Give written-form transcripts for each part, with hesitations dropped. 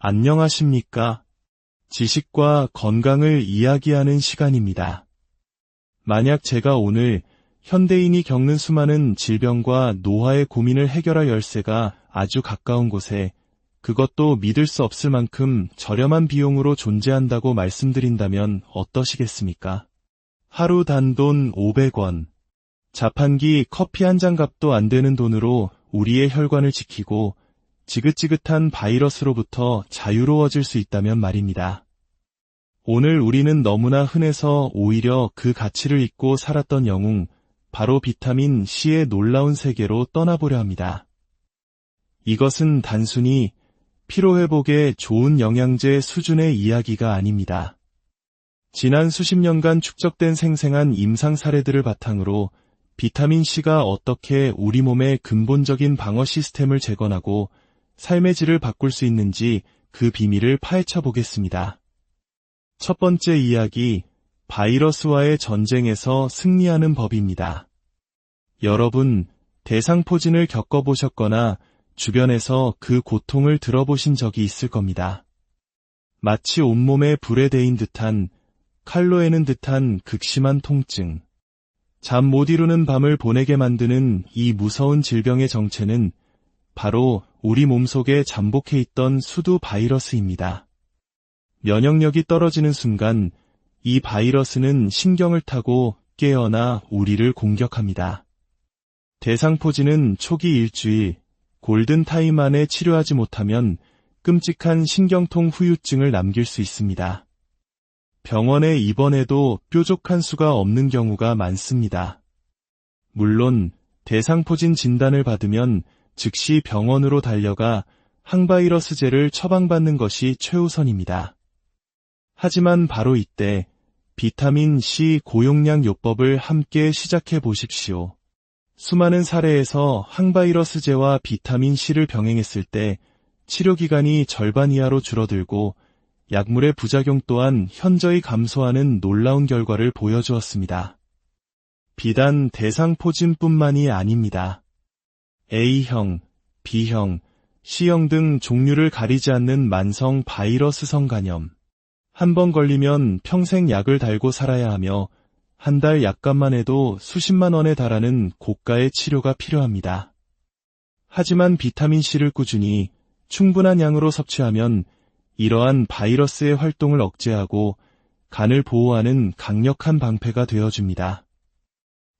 안녕하십니까? 지식과 건강을 이야기하는 시간입니다. 만약 제가 오늘 현대인이 겪는 수많은 질병과 노화의 고민을 해결할 열쇠가 아주 가까운 곳에, 그것도 믿을 수 없을 만큼 저렴한 비용으로 존재한다고 말씀드린다면 어떠시겠습니까? 하루 단돈 500원. 자판기 커피 한 잔 값도 안 되는 돈으로 우리의 혈관을 지키고 지긋지긋한 바이러스로부터 자유로워질 수 있다면 말입니다. 오늘 우리는 너무나 흔해서 오히려 그 가치를 잊고 살았던 영웅, 바로 비타민 C의 놀라운 세계로 떠나보려 합니다. 이것은 단순히 피로회복에 좋은 영양제 수준의 이야기가 아닙니다. 지난 수십 년간 축적된 생생한 임상 사례들을 바탕으로 비타민 C가 어떻게 우리 몸의 근본적인 방어 시스템을 재건하고 삶의 질을 바꿀 수 있는지 그 비밀을 파헤쳐 보겠습니다. 첫 번째 이야기, 바이러스와의 전쟁에서 승리하는 법입니다. 여러분, 대상포진을 겪어보셨거나 주변에서 그 고통을 들어보신 적이 있을 겁니다. 마치 온몸에 불에 데인 듯한, 칼로 에는 듯한 극심한 통증. 잠 못 이루는 밤을 보내게 만드는 이 무서운 질병의 정체는 바로 우리 몸속에 잠복해 있던 수두 바이러스입니다. 면역력이 떨어지는 순간 이 바이러스는 신경을 타고 깨어나 우리를 공격합니다. 대상포진은 초기 일주일, 골든타임 안에 치료하지 못하면 끔찍한 신경통 후유증을 남길 수 있습니다. 병원에 입원해도 뾰족한 수가 없는 경우가 많습니다. 물론 대상포진 진단을 받으면 즉시 병원으로 달려가 항바이러스제를 처방받는 것이 최우선입니다. 하지만 바로 이때 비타민 C 고용량 요법을 함께 시작해 보십시오. 수많은 사례에서 항바이러스제와 비타민 C를 병행했을 때 치료기간이 절반 이하로 줄어들고 약물의 부작용 또한 현저히 감소하는 놀라운 결과를 보여주었습니다. 비단 대상포진뿐만이 아닙니다. A형, B형, C형 등 종류를 가리지 않는 만성 바이러스성 간염. 한 번 걸리면 평생 약을 달고 살아야 하며 한 달 약값만 해도 수십만 원에 달하는 고가의 치료가 필요합니다. 하지만 비타민 C를 꾸준히 충분한 양으로 섭취하면 이러한 바이러스의 활동을 억제하고 간을 보호하는 강력한 방패가 되어줍니다.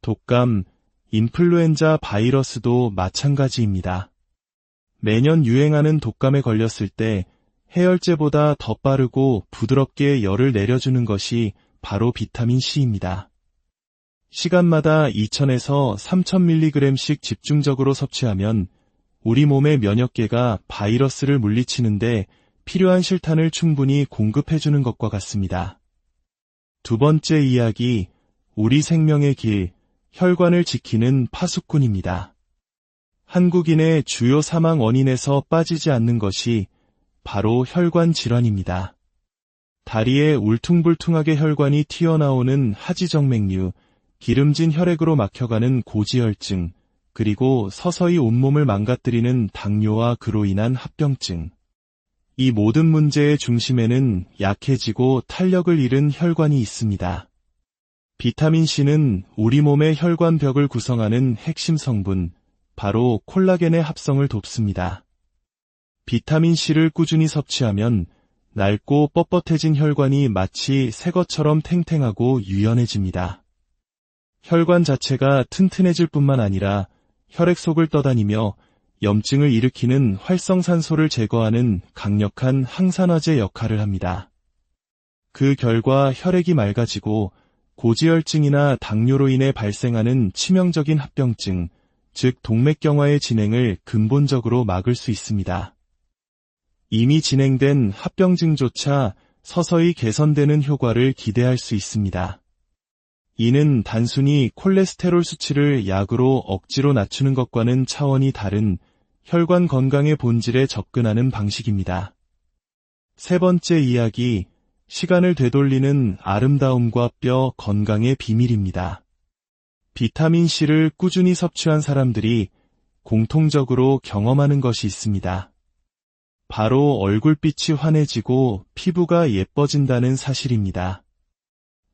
독감, 인플루엔자 바이러스도 마찬가지입니다. 매년 유행하는 독감에 걸렸을 때 해열제보다 더 빠르고 부드럽게 열을 내려주는 것이 바로 비타민 C입니다. 시간마다 2000에서 3000mg씩 집중적으로 섭취하면 우리 몸의 면역계가 바이러스를 물리치는데 필요한 실탄을 충분히 공급해주는 것과 같습니다. 두 번째 이야기, 우리 생명의 길, 혈관을 지키는 파수꾼입니다. 한국인의 주요 사망 원인에서 빠지지 않는 것이 바로 혈관 질환입니다. 다리에 울퉁불퉁하게 혈관이 튀어나오는 하지정맥류, 기름진 혈액으로 막혀가는 고지혈증, 그리고 서서히 온몸을 망가뜨리는 당뇨와 그로 인한 합병증. 이 모든 문제의 중심에는 약해지고 탄력을 잃은 혈관이 있습니다. 비타민 C는 우리 몸의 혈관벽을 구성하는 핵심 성분, 바로 콜라겐의 합성을 돕습니다. 비타민 C를 꾸준히 섭취하면 낡고 뻣뻣해진 혈관이 마치 새 것처럼 탱탱하고 유연해집니다. 혈관 자체가 튼튼해질 뿐만 아니라 혈액 속을 떠다니며 염증을 일으키는 활성산소를 제거하는 강력한 항산화제 역할을 합니다. 그 결과 혈액이 맑아지고 고지혈증이나 당뇨로 인해 발생하는 치명적인 합병증, 즉 동맥경화의 진행을 근본적으로 막을 수 있습니다. 이미 진행된 합병증조차 서서히 개선되는 효과를 기대할 수 있습니다. 이는 단순히 콜레스테롤 수치를 약으로 억지로 낮추는 것과는 차원이 다른 혈관 건강의 본질에 접근하는 방식입니다. 세 번째 이야기, 시간을 되돌리는 아름다움과 뼈 건강의 비밀입니다. 비타민 C를 꾸준히 섭취한 사람들이 공통적으로 경험하는 것이 있습니다. 바로 얼굴빛이 환해지고 피부가 예뻐진다는 사실입니다.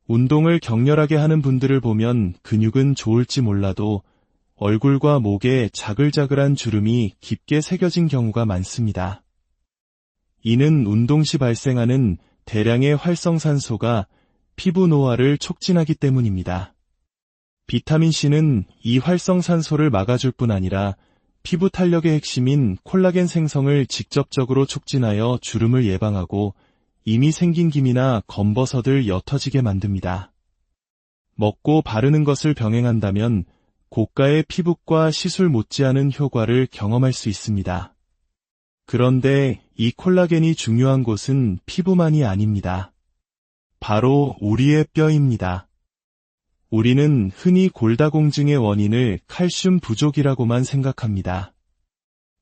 운동을 격렬하게 하는 분들을 보면 근육은 좋을지 몰라도 얼굴과 목에 자글자글한 주름이 깊게 새겨진 경우가 많습니다. 이는 운동 시 발생하는 대량의 활성산소가 피부 노화를 촉진하기 때문입니다. 비타민C는 이 활성산소를 막아줄 뿐 아니라 피부 탄력의 핵심인 콜라겐 생성을 직접적으로 촉진하여 주름을 예방하고 이미 생긴 기미나 검버섯을 옅어지게 만듭니다. 먹고 바르는 것을 병행한다면 고가의 피부과 시술 못지않은 효과를 경험할 수 있습니다. 그런데 이 콜라겐이 중요한 곳은 피부만이 아닙니다. 바로 우리의 뼈입니다. 우리는 흔히 골다공증의 원인을 칼슘 부족이라고만 생각합니다.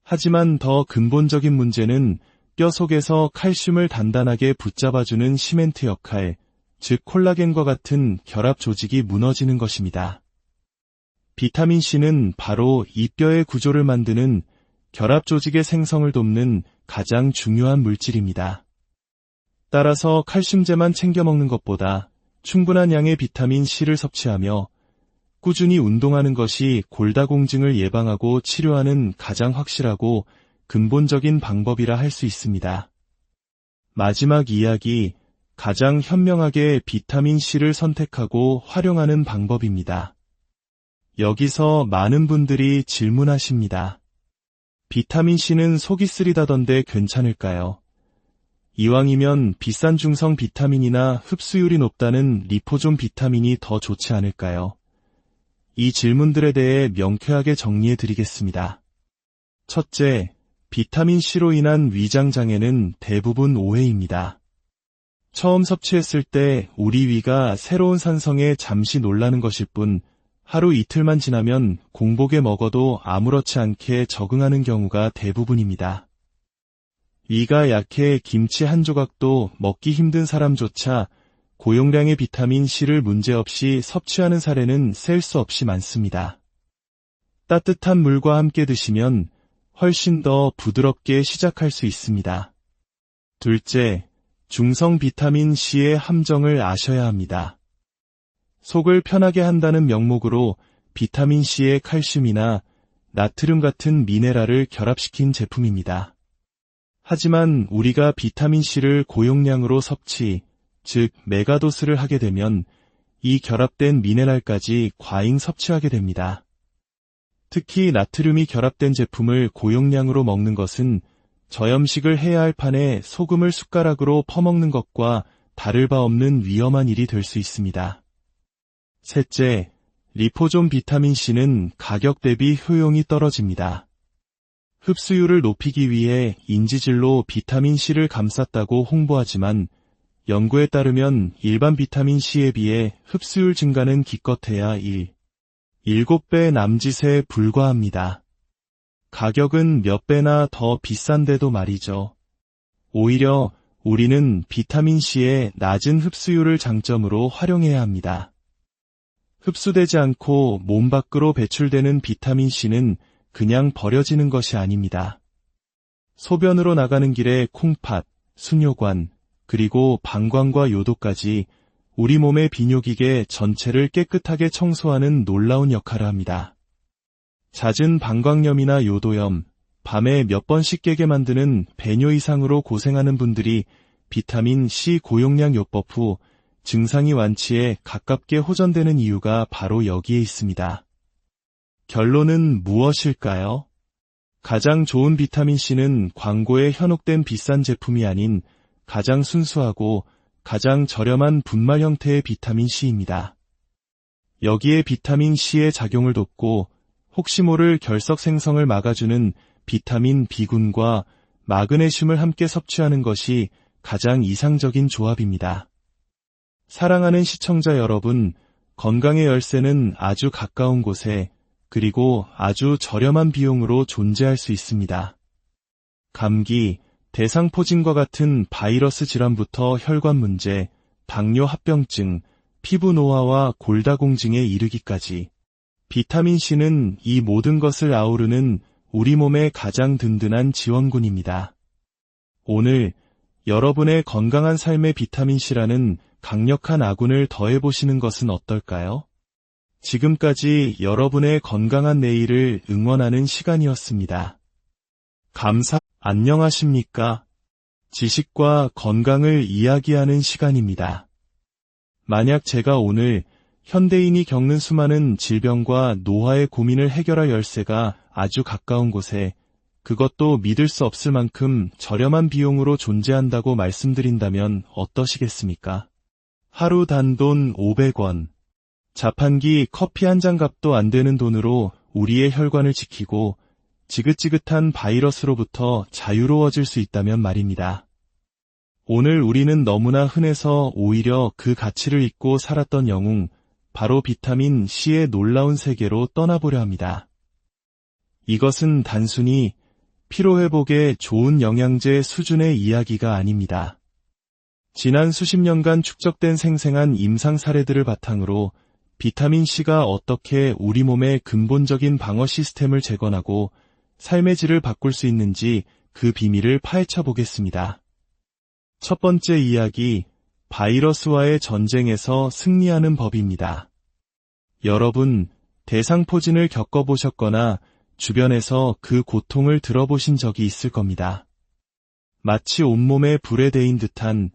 하지만 더 근본적인 문제는 뼈 속에서 칼슘을 단단하게 붙잡아주는 시멘트 역할, 즉 콜라겐과 같은 결합 조직이 무너지는 것입니다. 비타민C는 바로 이 뼈의 구조를 만드는 결합 조직의 생성을 돕는 가장 중요한 물질입니다. 따라서 칼슘제만 챙겨 먹는 것보다 충분한 양의 비타민C를 섭취하며 꾸준히 운동하는 것이 골다공증을 예방하고 치료하는 가장 확실하고 근본적인 방법이라 할 수 있습니다. 마지막 이야기, 가장 현명하게 비타민C를 선택하고 활용하는 방법입니다. 여기서 많은 분들이 질문하십니다. 비타민C는 속이 쓰리다던데 괜찮을까요? 이왕이면 비싼 중성 비타민이나 흡수율이 높다는 리포존 비타민이 더 좋지 않을까요? 이 질문들에 대해 명쾌하게 정리해 드리겠습니다. 첫째, 비타민C로 인한 위장장애는 대부분 오해입니다. 처음 섭취했을 때 우리 위가 새로운 산성에 잠시 놀라는 것일 뿐 하루 이틀만 지나면 공복에 먹어도 아무렇지 않게 적응하는 경우가 대부분입니다. 위가 약해 김치 한 조각도 먹기 힘든 사람조차 고용량의 비타민C를 문제없이 섭취하는 사례는 셀 수 없이 많습니다. 따뜻한 물과 함께 드시면 훨씬 더 부드럽게 시작할 수 있습니다. 둘째, 중성 비타민C의 함정을 아셔야 합니다. 속을 편하게 한다는 명목으로 비타민C의 칼슘이나 나트륨 같은 미네랄을 결합시킨 제품입니다. 하지만 우리가 비타민C를 고용량으로 섭취, 즉 메가도스를 하게 되면 이 결합된 미네랄까지 과잉 섭취하게 됩니다. 특히 나트륨이 결합된 제품을 고용량으로 먹는 것은 저염식을 해야 할 판에 소금을 숟가락으로 퍼먹는 것과 다를 바 없는 위험한 일이 될 수 있습니다. 셋째, 리포존 비타민C는 가격 대비 효용이 떨어집니다. 흡수율을 높이기 위해 인지질로 비타민C를 감쌌다고 홍보하지만 연구에 따르면 일반 비타민C에 비해 흡수율 증가는 기껏해야 7배 남짓에 불과합니다. 가격은 몇 배나 더 비싼데도 말이죠. 오히려 우리는 비타민C의 낮은 흡수율을 장점으로 활용해야 합니다. 흡수되지 않고 몸 밖으로 배출되는 비타민C는 그냥 버려지는 것이 아닙니다. 소변으로 나가는 길에 콩팥, 수뇨관, 그리고 방광과 요도까지 우리 몸의 비뇨기계 전체를 깨끗하게 청소하는 놀라운 역할을 합니다. 잦은 방광염이나 요도염, 밤에 몇 번씩 깨게 만드는 배뇨 이상으로 고생하는 분들이 비타민C 고용량 요법 후 증상이 완치에 가깝게 호전되는 이유가 바로 여기에 있습니다. 결론은 무엇일까요? 가장 좋은 비타민C는 광고에 현혹된 비싼 제품이 아닌 가장 순수하고 가장 저렴한 분말 형태의 비타민C입니다. 여기에 비타민C의 작용을 돕고 혹시 모를 결석 생성을 막아주는 비타민 B군과 마그네슘을 함께 섭취하는 것이 가장 이상적인 조합입니다. 사랑하는 시청자 여러분, 건강의 열쇠는 아주 가까운 곳에 그리고 아주 저렴한 비용으로 존재할 수 있습니다. 감기, 대상포진과 같은 바이러스 질환부터 혈관 문제, 당뇨 합병증, 피부 노화와 골다공증에 이르기까지 비타민C는 이 모든 것을 아우르는 우리 몸의 가장 든든한 지원군입니다. 오늘 여러분의 건강한 삶에 비타민C라는 강력한 아군을 더해보시는 것은 어떨까요? 지금까지 여러분의 건강한 내일을 응원하는 시간이었습니다. 안녕하십니까? 지식과 건강을 이야기하는 시간입니다. 만약 제가 오늘 현대인이 겪는 수많은 질병과 노화의 고민을 해결할 열쇠가 아주 가까운 곳에, 그것도 믿을 수 없을 만큼 저렴한 비용으로 존재한다고 말씀드린다면 어떠시겠습니까? 하루 단돈 500원. 자판기 커피 한 잔 값도 안 되는 돈으로 우리의 혈관을 지키고 지긋지긋한 바이러스로부터 자유로워질 수 있다면 말입니다. 오늘 우리는 너무나 흔해서 오히려 그 가치를 잊고 살았던 영웅, 바로 비타민 C의 놀라운 세계로 떠나보려 합니다. 이것은 단순히 피로회복에 좋은 영양제 수준의 이야기가 아닙니다. 지난 수십 년간 축적된 생생한 임상 사례들을 바탕으로 비타민C가 어떻게 우리 몸의 근본적인 방어 시스템을 재건하고 삶의 질을 바꿀 수 있는지 그 비밀을 파헤쳐 보겠습니다. 첫 번째 이야기, 바이러스와의 전쟁에서 승리하는 법입니다. 여러분, 대상포진을 겪어보셨거나 주변에서 그 고통을 들어보신 적이 있을 겁니다. 마치 온몸에 불에 데인 듯한,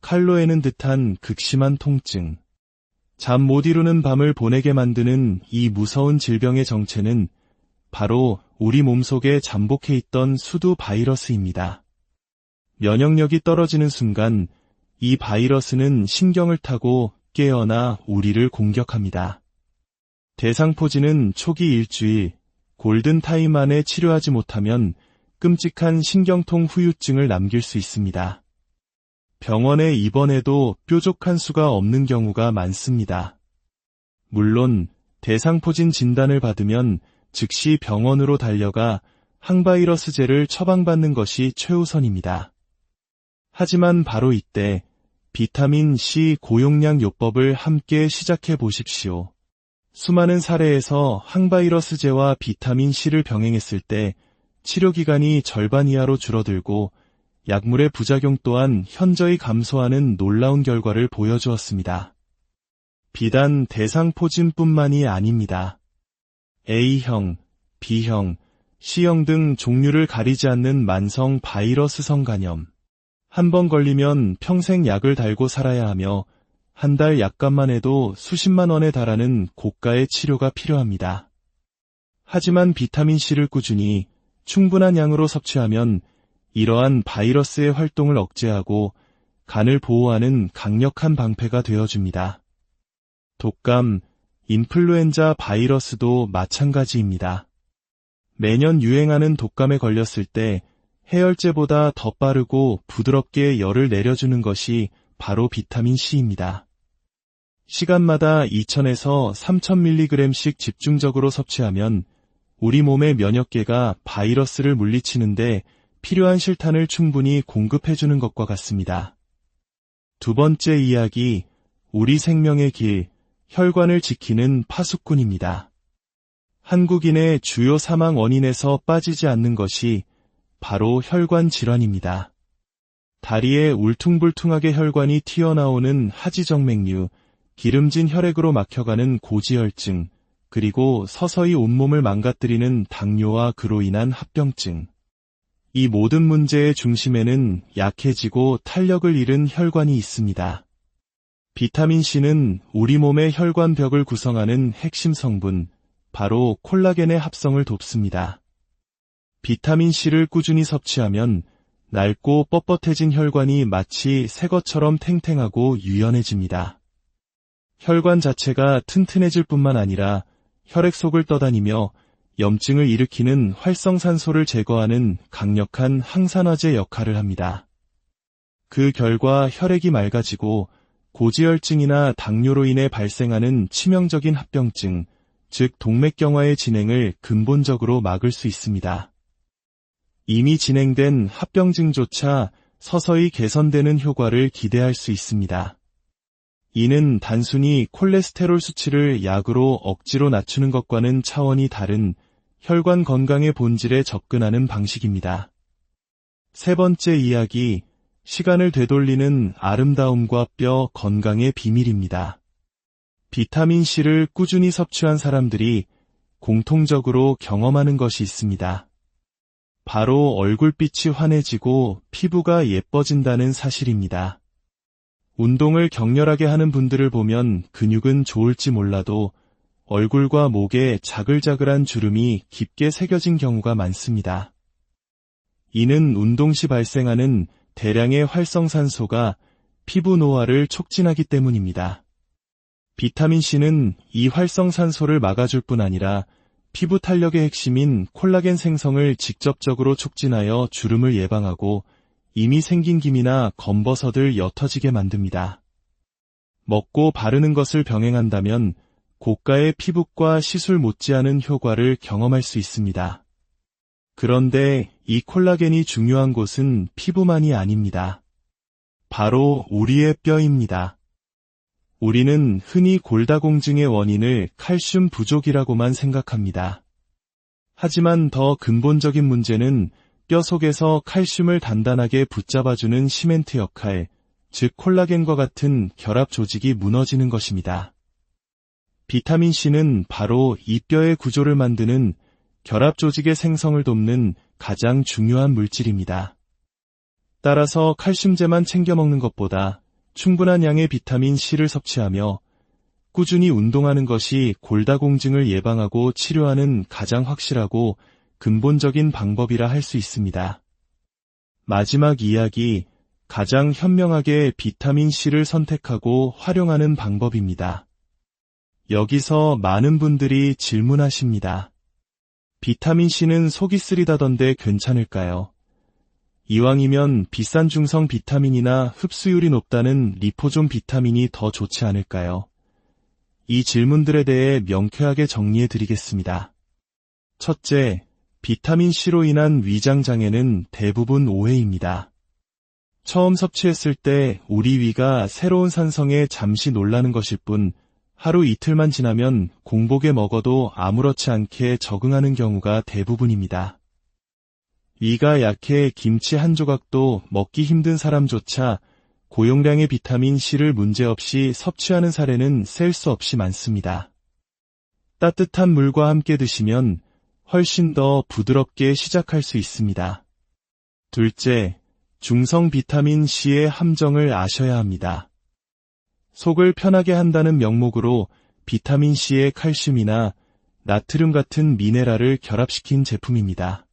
칼로 에는 듯한 극심한 통증. 잠 못 이루는 밤을 보내게 만드는 이 무서운 질병의 정체는 바로 우리 몸속에 잠복해 있던 수두 바이러스입니다. 면역력이 떨어지는 순간 이 바이러스는 신경을 타고 깨어나 우리를 공격합니다. 대상포진은 초기 일주일, 골든타임 안에 치료하지 못하면 끔찍한 신경통 후유증을 남길 수 있습니다. 병원에 입원해도 뾰족한 수가 없는 경우가 많습니다. 물론 대상포진 진단을 받으면 즉시 병원으로 달려가 항바이러스제를 처방받는 것이 최우선입니다. 하지만 바로 이때 비타민 C 고용량 요법을 함께 시작해 보십시오. 수많은 사례에서 항바이러스제와 비타민 C를 병행했을 때 치료 기간이 절반 이하로 줄어들고 약물의 부작용 또한 현저히 감소하는 놀라운 결과를 보여주었습니다. 비단 대상포진뿐만이 아닙니다. A형, B형, C형 등 종류를 가리지 않는 만성 바이러스성 간염. 한 번 걸리면 평생 약을 달고 살아야 하며 한 달 약값만 해도 수십만 원에 달하는 고가의 치료가 필요합니다. 하지만 비타민C를 꾸준히 충분한 양으로 섭취하면 이러한 바이러스의 활동을 억제하고 간을 보호하는 강력한 방패가 되어줍니다. 독감, 인플루엔자 바이러스도 마찬가지입니다. 매년 유행하는 독감에 걸렸을 때 해열제보다 더 빠르고 부드럽게 열을 내려주는 것이 바로 비타민C입니다. 시간마다 2000에서 3000mg씩 집중적으로 섭취하면 우리 몸의 면역계가 바이러스를 물리치는데 필요한 실탄을 충분히 공급해주는 것과 같습니다. 두 번째 이야기, 우리 생명의 길, 혈관을 지키는 파수꾼입니다. 한국인의 주요 사망 원인에서 빠지지 않는 것이 바로 혈관 질환입니다. 다리에 울퉁불퉁하게 혈관이 튀어나오는 하지정맥류, 기름진 혈액으로 막혀가는 고지혈증, 그리고 서서히 온몸을 망가뜨리는 당뇨와 그로 인한 합병증. 이 모든 문제의 중심에는 약해지고 탄력을 잃은 혈관이 있습니다. 비타민C는 우리 몸의 혈관벽을 구성하는 핵심 성분, 바로 콜라겐의 합성을 돕습니다. 비타민C를 꾸준히 섭취하면 낡고 뻣뻣해진 혈관이 마치 새 것처럼 탱탱하고 유연해집니다. 혈관 자체가 튼튼해질 뿐만 아니라 혈액 속을 떠다니며 염증을 일으키는 활성산소를 제거하는 강력한 항산화제 역할을 합니다. 그 결과 혈액이 맑아지고 고지혈증이나 당뇨로 인해 발생하는 치명적인 합병증, 즉 동맥경화의 진행을 근본적으로 막을 수 있습니다. 이미 진행된 합병증조차 서서히 개선되는 효과를 기대할 수 있습니다. 이는 단순히 콜레스테롤 수치를 약으로 억지로 낮추는 것과는 차원이 다른 혈관 건강의 본질에 접근하는 방식입니다. 세 번째 이야기, 시간을 되돌리는 아름다움과 뼈 건강의 비밀입니다. 비타민C를 꾸준히 섭취한 사람들이 공통적으로 경험하는 것이 있습니다. 바로 얼굴빛이 환해지고 피부가 예뻐진다는 사실입니다. 운동을 격렬하게 하는 분들을 보면 근육은 좋을지 몰라도 얼굴과 목에 자글자글한 주름이 깊게 새겨진 경우가 많습니다. 이는 운동 시 발생하는 대량의 활성산소가 피부 노화를 촉진하기 때문입니다. 비타민C는 이 활성산소를 막아줄 뿐 아니라 피부 탄력의 핵심인 콜라겐 생성을 직접적으로 촉진하여 주름을 예방하고 이미 생긴 기미나 검버섯을 옅어지게 만듭니다. 먹고 바르는 것을 병행한다면 고가의 피부과 시술 못지않은 효과를 경험할 수 있습니다. 그런데 이 콜라겐이 중요한 곳은 피부만이 아닙니다. 바로 우리의 뼈입니다. 우리는 흔히 골다공증의 원인을 칼슘 부족이라고만 생각합니다. 하지만 더 근본적인 문제는 뼈 속에서 칼슘을 단단하게 붙잡아주는 시멘트 역할, 즉 콜라겐과 같은 결합 조직이 무너지는 것입니다. 비타민C는 바로 이 뼈의 구조를 만드는 결합 조직의 생성을 돕는 가장 중요한 물질입니다. 따라서 칼슘제만 챙겨 먹는 것보다 충분한 양의 비타민C를 섭취하며 꾸준히 운동하는 것이 골다공증을 예방하고 치료하는 가장 확실하고 근본적인 방법이라 할 수 있습니다. 마지막 이야기, 가장 현명하게 비타민C를 선택하고 활용하는 방법입니다. 여기서 많은 분들이 질문하십니다. 비타민C는 속이 쓰리다던데 괜찮을까요? 이왕이면 비싼 중성 비타민이나 흡수율이 높다는 리포존 비타민이 더 좋지 않을까요? 이 질문들에 대해 명쾌하게 정리해 드리겠습니다. 첫째, 비타민C로 인한 위장장애는 대부분 오해입니다. 처음 섭취했을 때 우리 위가 새로운 산성에 잠시 놀라는 것일 뿐 하루 이틀만 지나면 공복에 먹어도 아무렇지 않게 적응하는 경우가 대부분입니다. 위가 약해 김치 한 조각도 먹기 힘든 사람조차 고용량의 비타민C를 문제없이 섭취하는 사례는 셀 수 없이 많습니다. 따뜻한 물과 함께 드시면 훨씬 더 부드럽게 시작할 수 있습니다. 둘째, 중성 비타민C의 함정을 아셔야 합니다. 속을 편하게 한다는 명목으로 비타민C의 칼슘이나 나트륨 같은 미네랄을 결합시킨 제품입니다.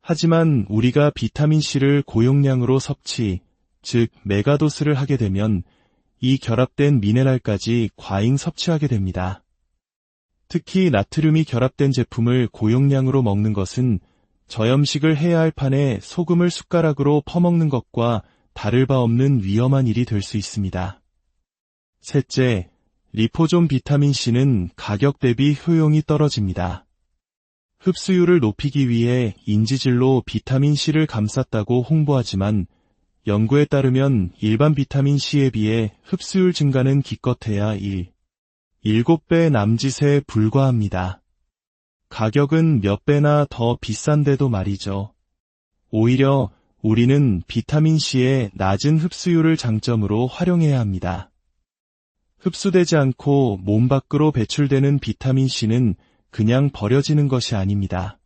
하지만 우리가 비타민C를 고용량으로 섭취, 즉 메가도스를 하게 되면 이 결합된 미네랄까지 과잉 섭취하게 됩니다. 특히 나트륨이 결합된 제품을 고용량으로 먹는 것은 저염식을 해야 할 판에 소금을 숟가락으로 퍼먹는 것과 다를 바 없는 위험한 일이 될 수 있습니다. 셋째, 리포존 비타민C는 가격 대비 효용이 떨어집니다. 흡수율을 높이기 위해 인지질로 비타민C를 감쌌다고 홍보하지만 연구에 따르면 일반 비타민C에 비해 흡수율 증가는 기껏해야 7배 남짓에 불과합니다. 가격은 몇 배나 더 비싼데도 말이죠. 오히려 우리는 비타민C의 낮은 흡수율을 장점으로 활용해야 합니다. 흡수되지 않고 몸 밖으로 배출되는 비타민C는 그냥 버려지는 것이 아닙니다.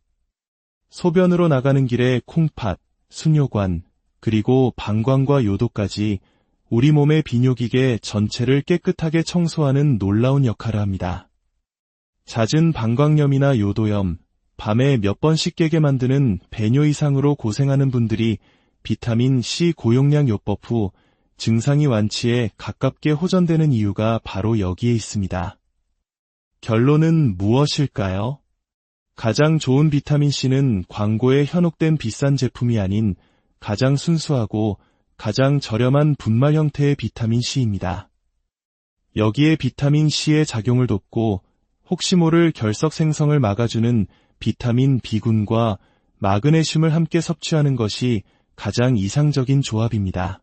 소변으로 나가는 길에 콩팥, 순뇨관, 그리고 방광과 요도까지 우리 몸의 비뇨기계 전체를 깨끗하게 청소하는 놀라운 역할을 합니다. 잦은 방광염이나 요도염, 밤에 몇 번씩 깨게 만드는 배뇨 이상으로 고생하는 분들이 비타민C 고용량 요법 후 증상이 완치에 가깝게 호전되는 이유가 바로 여기에 있습니다. 결론은 무엇일까요? 가장 좋은 비타민C는 광고에 현혹된 비싼 제품이 아닌 가장 순수하고 가장 저렴한 분말 형태의 비타민C입니다. 여기에 비타민C의 작용을 돕고 혹시 모를 결석 생성을 막아주는 비타민 B군과 마그네슘을 함께 섭취하는 것이 가장 이상적인 조합입니다.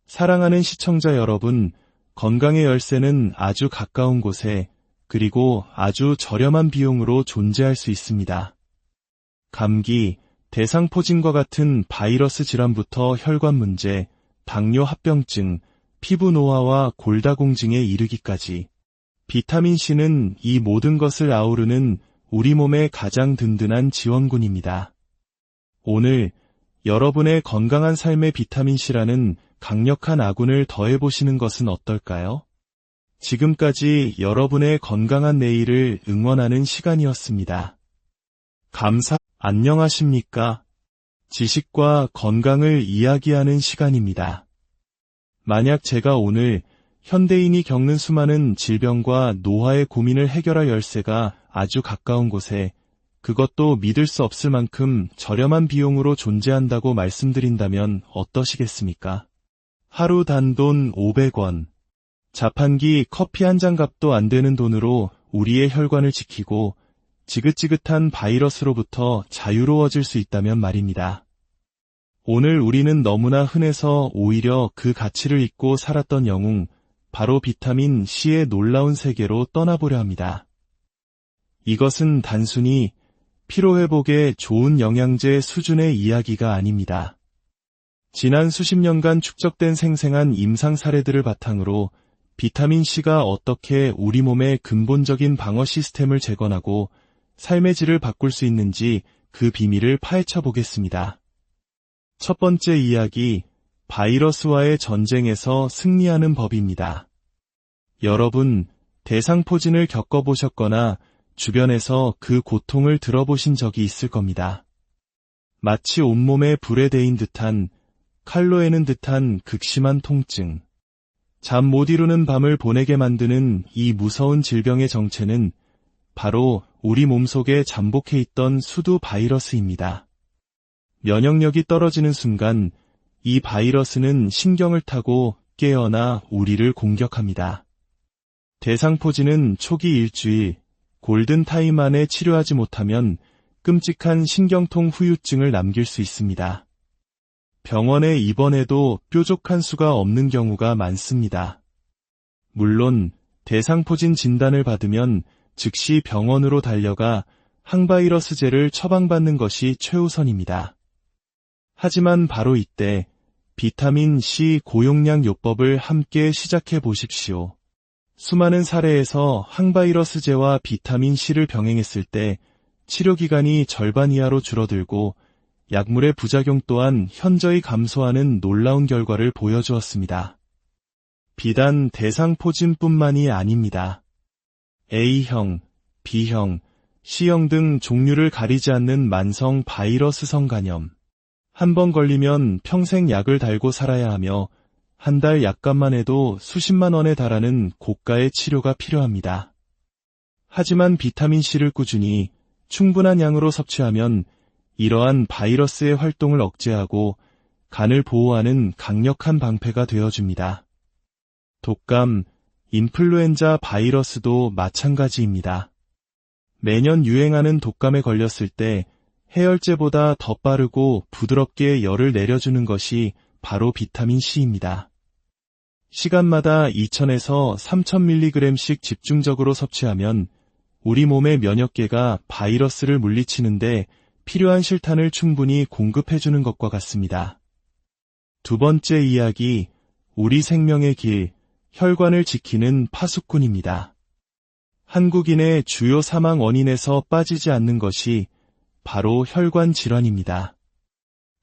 사랑하는 시청자 여러분, 건강의 열쇠는 아주 가까운 곳에 그리고 아주 저렴한 비용으로 존재할 수 있습니다. 감기, 대상포진과 같은 바이러스 질환부터 혈관 문제, 당뇨 합병증, 피부 노화와 골다공증에 이르기까지 비타민C는 이 모든 것을 아우르는 우리 몸의 가장 든든한 지원군입니다. 오늘 여러분의 건강한 삶에 비타민C라는 강력한 아군을 더해보시는 것은 어떨까요? 지금까지 여러분의 건강한 내일을 응원하는 시간이었습니다. 안녕하십니까? 지식과 건강을 이야기하는 시간입니다. 만약 제가 오늘 현대인이 겪는 수많은 질병과 노화의 고민을 해결할 열쇠가 아주 가까운 곳에, 그것도 믿을 수 없을 만큼 저렴한 비용으로 존재한다고 말씀드린다면 어떠시겠습니까? 하루 단돈 500원, 자판기 커피 한 잔 값도 안 되는 돈으로 우리의 혈관을 지키고 지긋지긋한 바이러스로부터 자유로워질 수 있다면 말입니다. 오늘 우리는 너무나 흔해서 오히려 그 가치를 잊고 살았던 영웅, 바로 비타민 C의 놀라운 세계로 떠나보려 합니다. 이것은 단순히 피로회복에 좋은 영양제 수준의 이야기가 아닙니다. 지난 수십 년간 축적된 생생한 임상 사례들을 바탕으로 비타민 C가 어떻게 우리 몸의 근본적인 방어 시스템을 재건하고 삶의 질을 바꿀 수 있는지 그 비밀을 파헤쳐 보겠습니다. 첫 번째 이야기, 바이러스와의 전쟁에서 승리하는 법입니다. 여러분, 대상포진을 겪어보셨거나 주변에서 그 고통을 들어보신 적이 있을 겁니다. 마치 온몸에 불에 데인 듯한, 칼로 에는 듯한 극심한 통증. 잠 못 이루는 밤을 보내게 만드는 이 무서운 질병의 정체는 바로 우리 몸속에 잠복해 있던 수두 바이러스입니다. 면역력이 떨어지는 순간 이 바이러스는 신경을 타고 깨어나 우리를 공격합니다. 대상포진은 초기 일주일, 골든타임 안에 치료하지 못하면 끔찍한 신경통 후유증을 남길 수 있습니다. 병원에 입원해도 뾰족한 수가 없는 경우가 많습니다. 물론 대상포진 진단을 받으면 즉시 병원으로 달려가 항바이러스제를 처방받는 것이 최우선입니다. 하지만 바로 이때 비타민 C 고용량 요법을 함께 시작해 보십시오. 수많은 사례에서 항바이러스제와 비타민 C를 병행했을 때 치료기간이 절반 이하로 줄어들고 약물의 부작용 또한 현저히 감소하는 놀라운 결과를 보여주었습니다. 비단 대상포진뿐만이 아닙니다. A형, B형, C형 등 종류를 가리지 않는 만성 바이러스성 간염. 한 번 걸리면 평생 약을 달고 살아야 하며 한 달 약값만 해도 수십만 원에 달하는 고가의 치료가 필요합니다. 하지만 비타민C를 꾸준히 충분한 양으로 섭취하면 이러한 바이러스의 활동을 억제하고 간을 보호하는 강력한 방패가 되어줍니다. 독감, 인플루엔자 바이러스도 마찬가지입니다. 매년 유행하는 독감에 걸렸을 때 해열제보다 더 빠르고 부드럽게 열을 내려주는 것이 바로 비타민 C입니다. 시간마다 2000에서 3000mg씩 집중적으로 섭취하면 우리 몸의 면역계가 바이러스를 물리치는데 필요한 실탄을 충분히 공급해주는 것과 같습니다. 두 번째 이야기, 우리 생명의 길, 혈관을 지키는 파수꾼입니다. 한국인의 주요 사망 원인에서 빠지지 않는 것이 바로 혈관 질환입니다.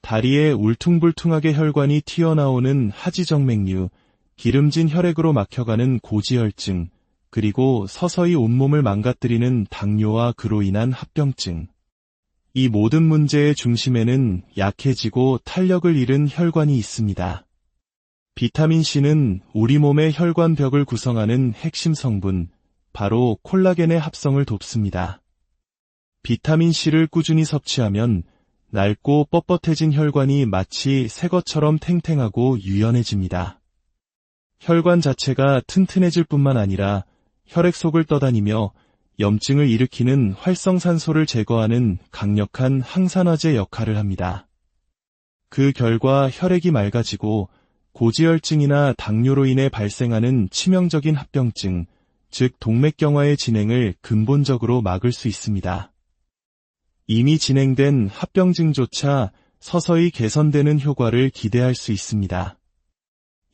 다리에 울퉁불퉁하게 혈관이 튀어나오는 하지정맥류, 기름진 혈액으로 막혀가는 고지혈증, 그리고 서서히 온몸을 망가뜨리는 당뇨와 그로 인한 합병증. 이 모든 문제의 중심에는 약해지고 탄력을 잃은 혈관이 있습니다. 비타민C는 우리 몸의 혈관벽을 구성하는 핵심 성분, 바로 콜라겐의 합성을 돕습니다. 비타민C를 꾸준히 섭취하면 낡고 뻣뻣해진 혈관이 마치 새 것처럼 탱탱하고 유연해집니다. 혈관 자체가 튼튼해질 뿐만 아니라 혈액 속을 떠다니며 염증을 일으키는 활성산소를 제거하는 강력한 항산화제 역할을 합니다. 그 결과 혈액이 맑아지고 고지혈증이나 당뇨로 인해 발생하는 치명적인 합병증, 즉 동맥경화의 진행을 근본적으로 막을 수 있습니다. 이미 진행된 합병증조차 서서히 개선되는 효과를 기대할 수 있습니다.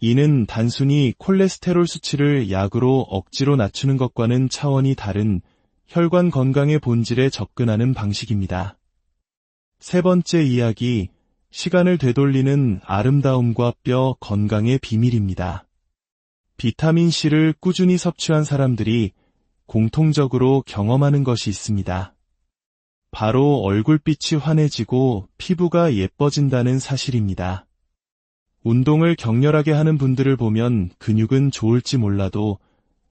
이는 단순히 콜레스테롤 수치를 약으로 억지로 낮추는 것과는 차원이 다른 혈관 건강의 본질에 접근하는 방식입니다. 세 번째 이야기, 시간을 되돌리는 아름다움과 뼈 건강의 비밀입니다. 비타민C를 꾸준히 섭취한 사람들이 공통적으로 경험하는 것이 있습니다. 바로 얼굴빛이 환해지고 피부가 예뻐진다는 사실입니다. 운동을 격렬하게 하는 분들을 보면 근육은 좋을지 몰라도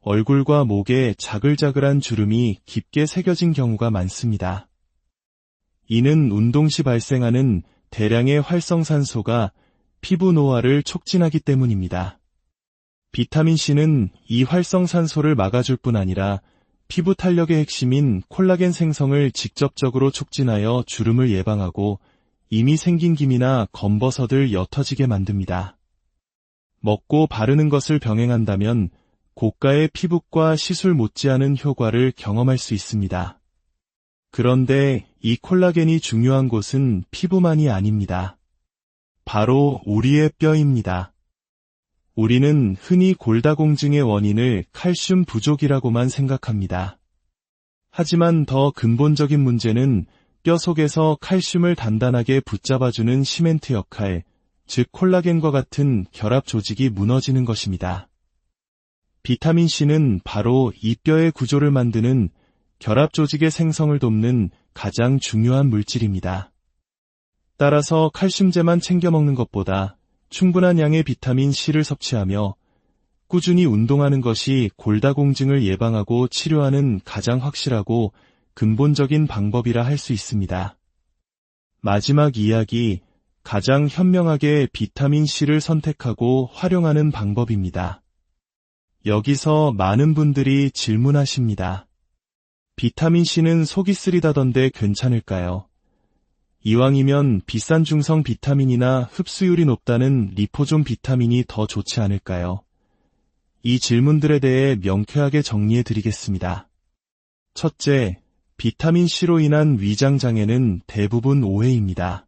얼굴과 목에 자글자글한 주름이 깊게 새겨진 경우가 많습니다. 이는 운동 시 발생하는 대량의 활성산소가 피부 노화를 촉진하기 때문입니다. 비타민C는 이 활성산소를 막아줄 뿐 아니라 피부 탄력의 핵심인 콜라겐 생성을 직접적으로 촉진하여 주름을 예방하고 이미 생긴 기미나 검버섯을 옅어지게 만듭니다. 먹고 바르는 것을 병행한다면 고가의 피부과 시술 못지않은 효과를 경험할 수 있습니다. 그런데 이 콜라겐이 중요한 곳은 피부만이 아닙니다. 바로 우리의 뼈입니다. 우리는 흔히 골다공증의 원인을 칼슘 부족이라고만 생각합니다. 하지만 더 근본적인 문제는 뼈 속에서 칼슘을 단단하게 붙잡아주는 시멘트 역할, 즉 콜라겐과 같은 결합 조직이 무너지는 것입니다. 비타민C는 바로 이 뼈의 구조를 만드는 결합 조직의 생성을 돕는 가장 중요한 물질입니다. 따라서 칼슘제만 챙겨 먹는 것보다 충분한 양의 비타민C를 섭취하며 꾸준히 운동하는 것이 골다공증을 예방하고 치료하는 가장 확실하고 근본적인 방법이라 할 수 있습니다. 마지막 이야기, 가장 현명하게 비타민C를 선택하고 활용하는 방법입니다. 여기서 많은 분들이 질문하십니다. 비타민C는 속이 쓰리다던데 괜찮을까요? 이왕이면 비싼 중성 비타민이나 흡수율이 높다는 리포존 비타민이 더 좋지 않을까요? 이 질문들에 대해 명쾌하게 정리해 드리겠습니다. 첫째, 비타민C로 인한 위장장애는 대부분 오해입니다.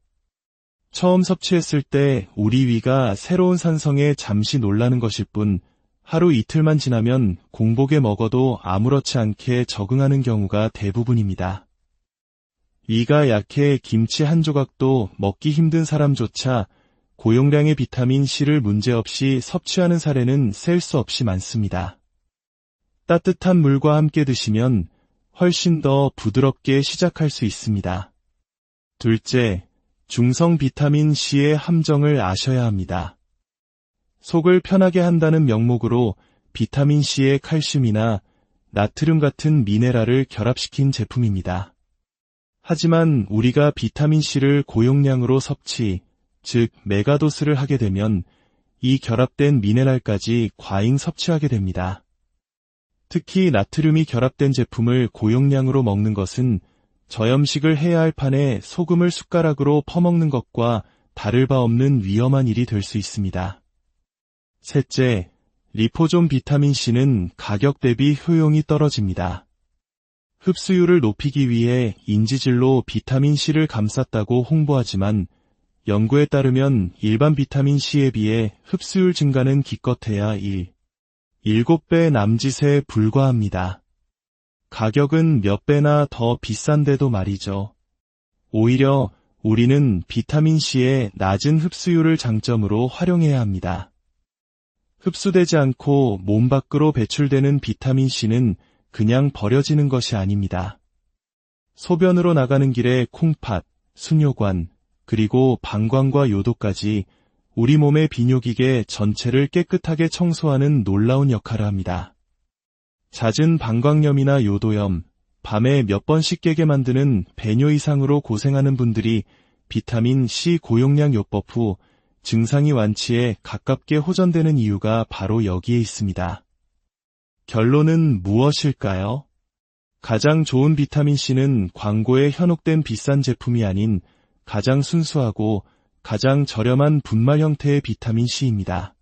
처음 섭취했을 때 우리 위가 새로운 산성에 잠시 놀라는 것일 뿐 하루 이틀만 지나면 공복에 먹어도 아무렇지 않게 적응하는 경우가 대부분입니다. 위가 약해 김치 한 조각도 먹기 힘든 사람조차 고용량의 비타민C를 문제없이 섭취하는 사례는 셀 수 없이 많습니다. 따뜻한 물과 함께 드시면 훨씬 더 부드럽게 시작할 수 있습니다. 둘째, 중성 비타민C의 함정을 아셔야 합니다. 속을 편하게 한다는 명목으로 비타민C의 칼슘이나 나트륨 같은 미네랄을 결합시킨 제품입니다. 하지만 우리가 비타민C를 고용량으로 섭취, 즉 메가도스를 하게 되면 이 결합된 미네랄까지 과잉 섭취하게 됩니다. 특히 나트륨이 결합된 제품을 고용량으로 먹는 것은 저염식을 해야 할 판에 소금을 숟가락으로 퍼먹는 것과 다를 바 없는 위험한 일이 될 수 있습니다. 셋째, 리포존 비타민C는 가격 대비 효용이 떨어집니다. 흡수율을 높이기 위해 인지질로 비타민C를 감쌌다고 홍보하지만 연구에 따르면 일반 비타민C에 비해 흡수율 증가는 기껏해야 7배 남짓에 불과합니다. 가격은 몇 배나 더 비싼데도 말이죠. 오히려 우리는 비타민C의 낮은 흡수율을 장점으로 활용해야 합니다. 흡수되지 않고 몸 밖으로 배출되는 비타민C는 그냥 버려지는 것이 아닙니다. 소변으로 나가는 길에 콩팥, 수뇨관, 그리고 방광과 요도까지 우리 몸의 비뇨기계 전체를 깨끗하게 청소하는 놀라운 역할을 합니다. 잦은 방광염이나 요도염, 밤에 몇 번씩 깨게 만드는 배뇨 이상으로 고생하는 분들이 비타민C 고용량 요법 후 증상이 완치에 가깝게 호전되는 이유가 바로 여기에 있습니다. 결론은 무엇일까요? 가장 좋은 비타민C는 광고에 현혹된 비싼 제품이 아닌 가장 순수하고 가장 저렴한 분말 형태의 비타민C입니다.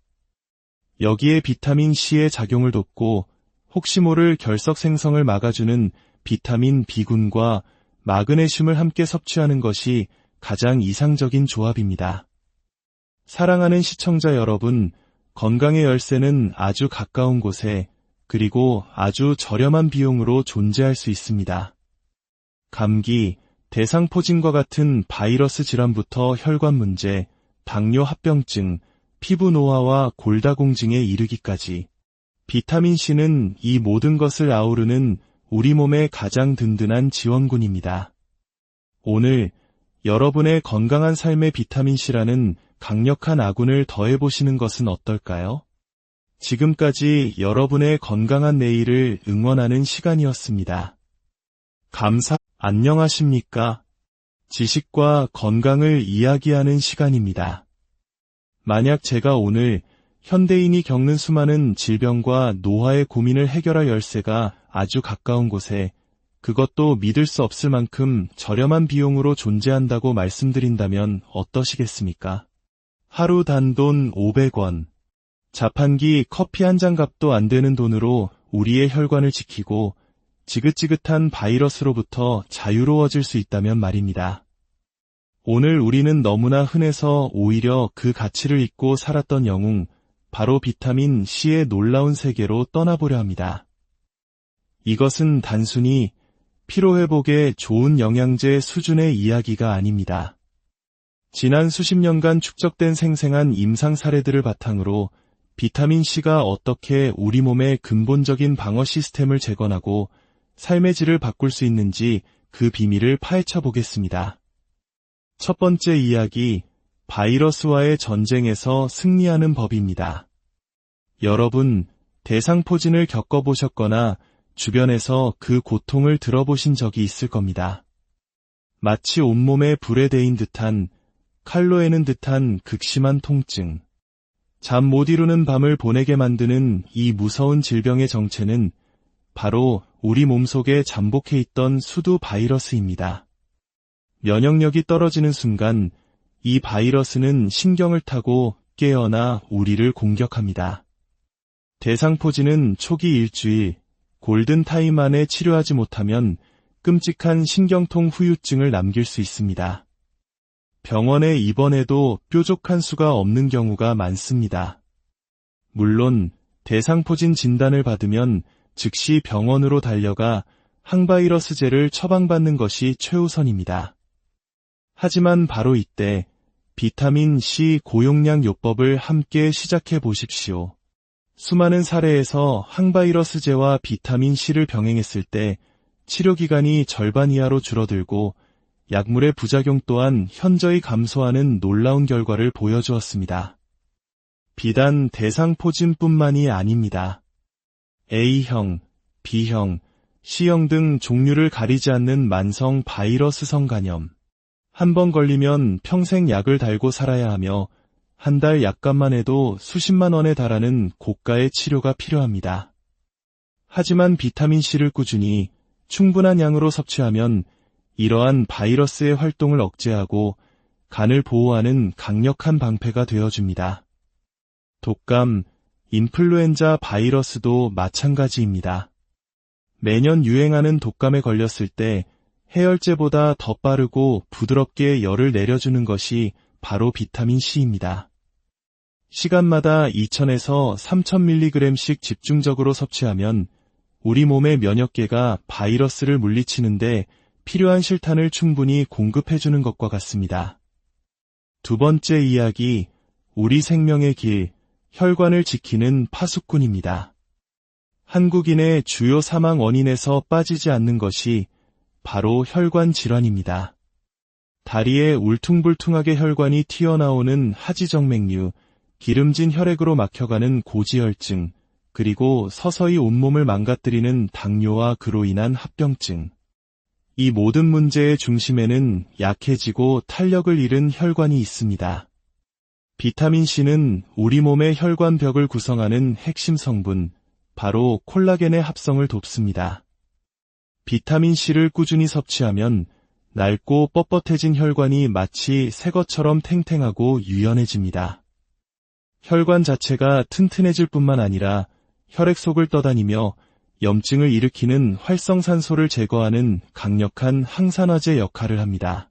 여기에 비타민C의 작용을 돕고 혹시 모를 결석 생성을 막아주는 비타민 B군과 마그네슘을 함께 섭취하는 것이 가장 이상적인 조합입니다. 사랑하는 시청자 여러분, 건강의 열쇠는 아주 가까운 곳에 그리고 아주 저렴한 비용으로 존재할 수 있습니다. 감기, 대상포진과 같은 바이러스 질환부터 혈관 문제, 당뇨 합병증, 피부 노화와 골다공증에 이르기까지 비타민C는 이 모든 것을 아우르는 우리 몸의 가장 든든한 지원군입니다. 오늘 여러분의 건강한 삶에 비타민C라는 강력한 아군을 더해보시는 것은 어떨까요? 지금까지 여러분의 건강한 내일을 응원하는 시간이었습니다. 안녕하십니까? 지식과 건강을 이야기하는 시간입니다. 만약 제가 오늘 현대인이 겪는 수많은 질병과 노화의 고민을 해결할 열쇠가 아주 가까운 곳에, 그것도 믿을 수 없을 만큼 저렴한 비용으로 존재한다고 말씀드린다면 어떠시겠습니까? 하루 단돈 500원. 자판기 커피 한 잔 값도 안 되는 돈으로 우리의 혈관을 지키고 지긋지긋한 바이러스로부터 자유로워질 수 있다면 말입니다. 오늘 우리는 너무나 흔해서 오히려 그 가치를 잊고 살았던 영웅, 바로 비타민 C의 놀라운 세계로 떠나보려 합니다. 이것은 단순히 피로회복에 좋은 영양제 수준의 이야기가 아닙니다. 지난 수십 년간 축적된 생생한 임상 사례들을 바탕으로 비타민 C가 어떻게 우리 몸의 근본적인 방어 시스템을 재건하고 삶의 질을 바꿀 수 있는지 그 비밀을 파헤쳐 보겠습니다. 첫 번째 이야기, 바이러스와의 전쟁에서 승리하는 법입니다. 여러분, 대상포진을 겪어보셨거나 주변에서 그 고통을 들어보신 적이 있을 겁니다. 마치 온몸에 불에 데인 듯한, 칼로 에는 듯한 극심한 통증. 잠 못 이루는 밤을 보내게 만드는 이 무서운 질병의 정체는 바로 우리 몸속에 잠복해 있던 수두 바이러스입니다. 면역력이 떨어지는 순간 이 바이러스는 신경을 타고 깨어나 우리를 공격합니다. 대상포진은 초기 일주일, 골든타임 안에 치료하지 못하면 끔찍한 신경통 후유증을 남길 수 있습니다. 병원에 입원해도 뾰족한 수가 없는 경우가 많습니다. 물론 대상포진 진단을 받으면 즉시 병원으로 달려가 항바이러스제를 처방받는 것이 최우선입니다. 하지만 바로 이때 비타민 C 고용량 요법을 함께 시작해 보십시오. 수많은 사례에서 항바이러스제와 비타민 C를 병행했을 때 치료기간이 절반 이하로 줄어들고 약물의 부작용 또한 현저히 감소하는 놀라운 결과를 보여주었습니다. 비단 대상포진뿐만이 아닙니다. A형, B형, C형 등 종류를 가리지 않는 만성 바이러스성 간염. 한 번 걸리면 평생 약을 달고 살아야 하며 한 달 약값만 해도 수십만 원에 달하는 고가의 치료가 필요합니다. 하지만 비타민C를 꾸준히 충분한 양으로 섭취하면 이러한 바이러스의 활동을 억제하고 간을 보호하는 강력한 방패가 되어줍니다. 독감, 인플루엔자 바이러스도 마찬가지입니다. 매년 유행하는 독감에 걸렸을 때 해열제보다 더 빠르고 부드럽게 열을 내려주는 것이 바로 비타민 C입니다. 시간마다 2000에서 3000mg씩 집중적으로 섭취하면 우리 몸의 면역계가 바이러스를 물리치는데 필요한 실탄을 충분히 공급해주는 것과 같습니다. 두 번째 이야기, 우리 생명의 길, 혈관을 지키는 파수꾼입니다. 한국인의 주요 사망 원인에서 빠지지 않는 것이 바로 혈관 질환입니다. 다리에 울퉁불퉁하게 혈관이 튀어나오는 하지정맥류, 기름진 혈액으로 막혀가는 고지혈증, 그리고 서서히 온몸을 망가뜨리는 당뇨와 그로 인한 합병증. 이 모든 문제의 중심에는 약해지고 탄력을 잃은 혈관이 있습니다. 비타민C는 우리 몸의 혈관벽을 구성하는 핵심 성분, 바로 콜라겐의 합성을 돕습니다. 비타민C를 꾸준히 섭취하면 낡고 뻣뻣해진 혈관이 마치 새 것처럼 탱탱하고 유연해집니다. 혈관 자체가 튼튼해질 뿐만 아니라 혈액 속을 떠다니며 염증을 일으키는 활성산소를 제거하는 강력한 항산화제 역할을 합니다.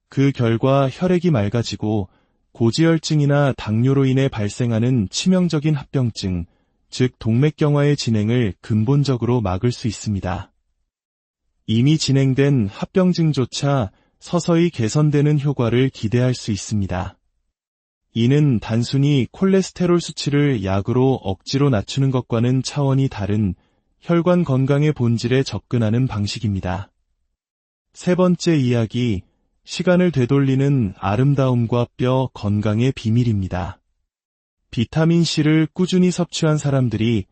그 결과 혈액이 맑아지고 고지혈증이나 당뇨로 인해 발생하는 치명적인 합병증, 즉 동맥경화의 진행을 근본적으로 막을 수 있습니다. 이미 진행된 합병증조차 서서히 개선되는 효과를 기대할 수 있습니다. 이는 단순히 콜레스테롤 수치를 약으로 억지로 낮추는 것과는 차원이 다른 혈관 건강의 본질에 접근하는 방식입니다. 세 번째 이야기, 시간을 되돌리는 아름다움과 뼈 건강의 비밀입니다. 비타민C를 꾸준히 섭취한 사람들이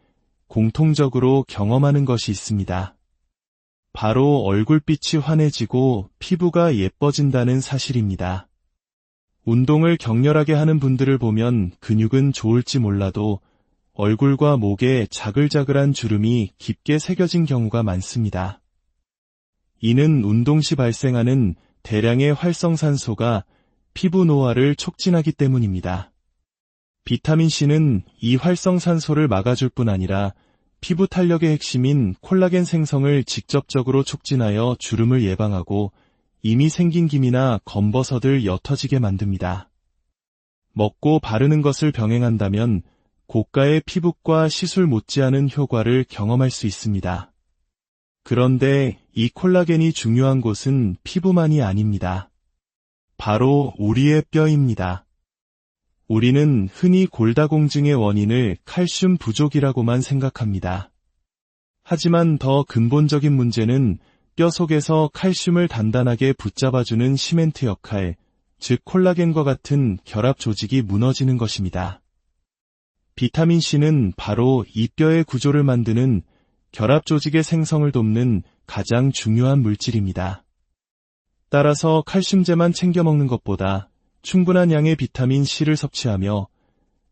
공통적으로 경험하는 것이 있습니다. 바로 얼굴빛이 환해지고 피부가 예뻐진다는 사실입니다. 운동을 격렬하게 하는 분들을 보면 근육은 좋을지 몰라도 얼굴과 목에 자글자글한 주름이 깊게 새겨진 경우가 많습니다. 이는 운동 시 발생하는 대량의 활성산소가 피부 노화를 촉진하기 때문입니다. 비타민C는 이 활성산소를 막아줄 뿐 아니라 피부 탄력의 핵심인 콜라겐 생성을 직접적으로 촉진하여 주름을 예방하고 이미 생긴 기미나 검버섯을 옅어지게 만듭니다. 먹고 바르는 것을 병행한다면 고가의 피부과 시술 못지않은 효과를 경험할 수 있습니다. 그런데 이 콜라겐이 중요한 곳은 피부만이 아닙니다. 바로 우리의 뼈입니다. 우리는 흔히 골다공증의 원인을 칼슘 부족이라고만 생각합니다. 하지만 더 근본적인 문제는 뼈 속에서 칼슘을 단단하게 붙잡아주는 시멘트 역할, 즉 콜라겐과 같은 결합 조직이 무너지는 것입니다. 비타민C는 바로 이 뼈의 구조를 만드는 결합 조직의 생성을 돕는 가장 중요한 물질입니다. 따라서 칼슘제만 챙겨 먹는 것보다 충분한 양의 비타민C를 섭취하며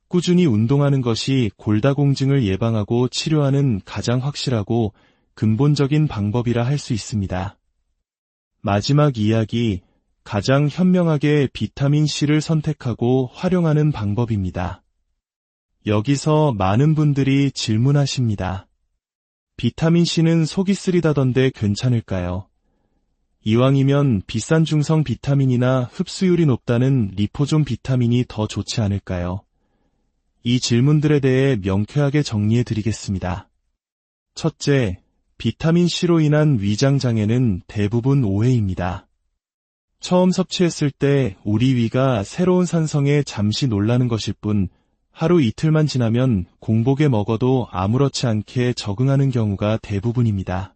꾸준히 운동하는 것이 골다공증을 예방하고 치료하는 가장 확실하고 근본적인 방법이라 할 수 있습니다. 마지막 이야기, 가장 현명하게 비타민C를 선택하고 활용하는 방법입니다. 여기서 많은 분들이 질문하십니다. 비타민C는 속이 쓰리다던데 괜찮을까요? 이왕이면 비싼 중성 비타민이나 흡수율이 높다는 리포존 비타민이 더 좋지 않을까요? 이 질문들에 대해 명쾌하게 정리해 드리겠습니다. 첫째, 비타민C로 인한 위장장애는 대부분 오해입니다. 처음 섭취했을 때 우리 위가 새로운 산성에 잠시 놀라는 것일 뿐 하루 이틀만 지나면 공복에 먹어도 아무렇지 않게 적응하는 경우가 대부분입니다.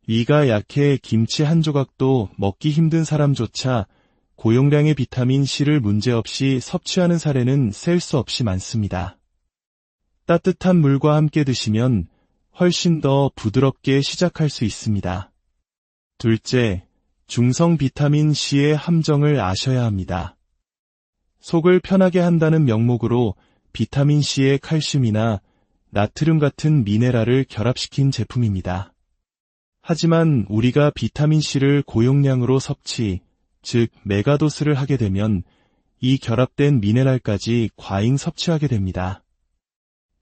위가 약해 김치 한 조각도 먹기 힘든 사람조차 고용량의 비타민C를 문제없이 섭취하는 사례는 셀 수 없이 많습니다. 따뜻한 물과 함께 드시면 훨씬 더 부드럽게 시작할 수 있습니다. 둘째, 중성 비타민C의 함정을 아셔야 합니다. 속을 편하게 한다는 명목으로 비타민C의 칼슘이나 나트륨 같은 미네랄을 결합시킨 제품입니다. 하지만 우리가 비타민C를 고용량으로 섭취, 즉 메가도스를 하게 되면 이 결합된 미네랄까지 과잉 섭취하게 됩니다.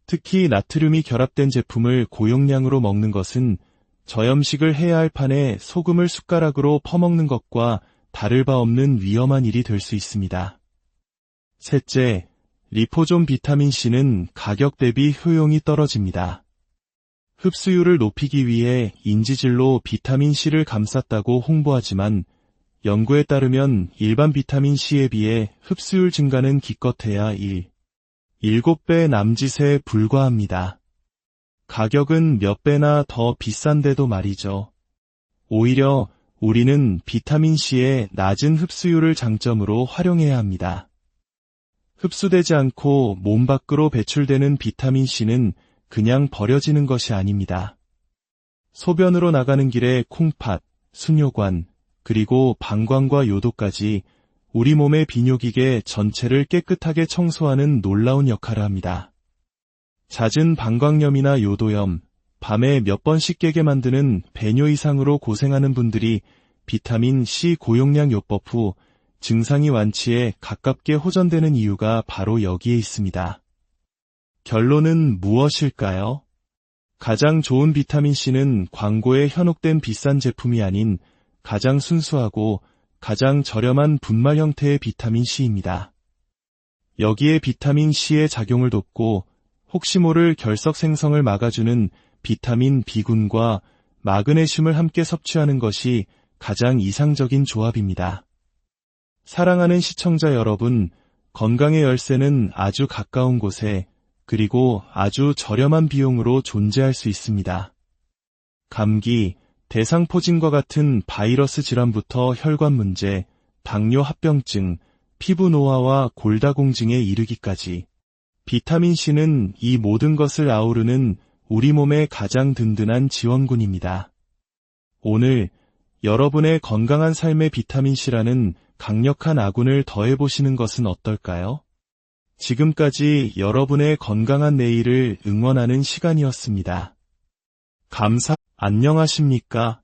특히 나트륨이 결합된 제품을 고용량으로 먹는 것은 저염식을 해야 할 판에 소금을 숟가락으로 퍼먹는 것과 다를 바 없는 위험한 일이 될 수 있습니다. 셋째, 리포존 비타민C는 가격 대비 효용이 떨어집니다. 흡수율을 높이기 위해 인지질로 비타민C를 감쌌다고 홍보하지만 연구에 따르면 일반 비타민C에 비해 흡수율 증가는 기껏해야 7배 남짓에 불과합니다. 가격은 몇 배나 더 비싼데도 말이죠. 오히려 우리는 비타민C의 낮은 흡수율을 장점으로 활용해야 합니다. 흡수되지 않고 몸 밖으로 배출되는 비타민C는 그냥 버려지는 것이 아닙니다. 소변으로 나가는 길에 콩팥, 수뇨관, 그리고 방광과 요도까지 우리 몸의 비뇨기계 전체를 깨끗하게 청소하는 놀라운 역할을 합니다. 잦은 방광염이나 요도염, 밤에 몇 번씩 깨게 만드는 배뇨 이상으로 고생하는 분들이 비타민C 고용량 요법 후 증상이 완치에 가깝게 호전되는 이유가 바로 여기에 있습니다. 결론은 무엇일까요? 가장 좋은 비타민C는 광고에 현혹된 비싼 제품이 아닌 가장 순수하고 가장 저렴한 분말 형태의 비타민C입니다. 여기에 비타민C의 작용을 돕고 혹시 모를 결석 생성을 막아주는 비타민 B군과 마그네슘을 함께 섭취하는 것이 가장 이상적인 조합입니다. 사랑하는 시청자 여러분, 건강의 열쇠는 아주 가까운 곳에 그리고 아주 저렴한 비용으로 존재할 수 있습니다. 감기, 대상포진과 같은 바이러스 질환부터 혈관 문제, 당뇨 합병증, 피부 노화와 골다공증에 이르기까지 비타민C는 이 모든 것을 아우르는 우리 몸의 가장 든든한 지원군입니다. 오늘 여러분의 건강한 삶에 비타민C라는 강력한 아군을 더해보시는 것은 어떨까요? 지금까지 여러분의 건강한 내일을 응원하는 시간이었습니다. 안녕하십니까?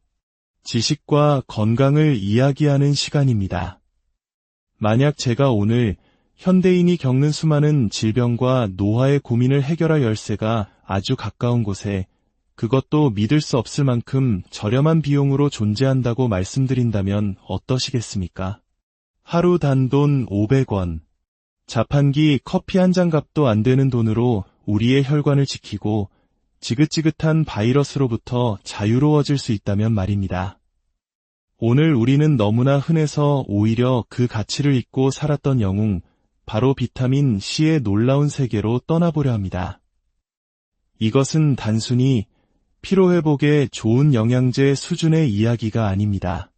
지식과 건강을 이야기하는 시간입니다. 만약 제가 오늘 현대인이 겪는 수많은 질병과 노화의 고민을 해결할 열쇠가 아주 가까운 곳에, 그것도 믿을 수 없을 만큼 저렴한 비용으로 존재한다고 말씀드린다면 어떠시겠습니까? 하루 단돈 500원, 자판기 커피 한 잔 값도 안 되는 돈으로 우리의 혈관을 지키고 지긋지긋한 바이러스로부터 자유로워질 수 있다면 말입니다. 오늘 우리는 너무나 흔해서 오히려 그 가치를 잊고 살았던 영웅, 바로 비타민 C의 놀라운 세계로 떠나보려 합니다. 이것은 단순히 피로회복에 좋은 영양제 수준의 이야기가 아닙니다.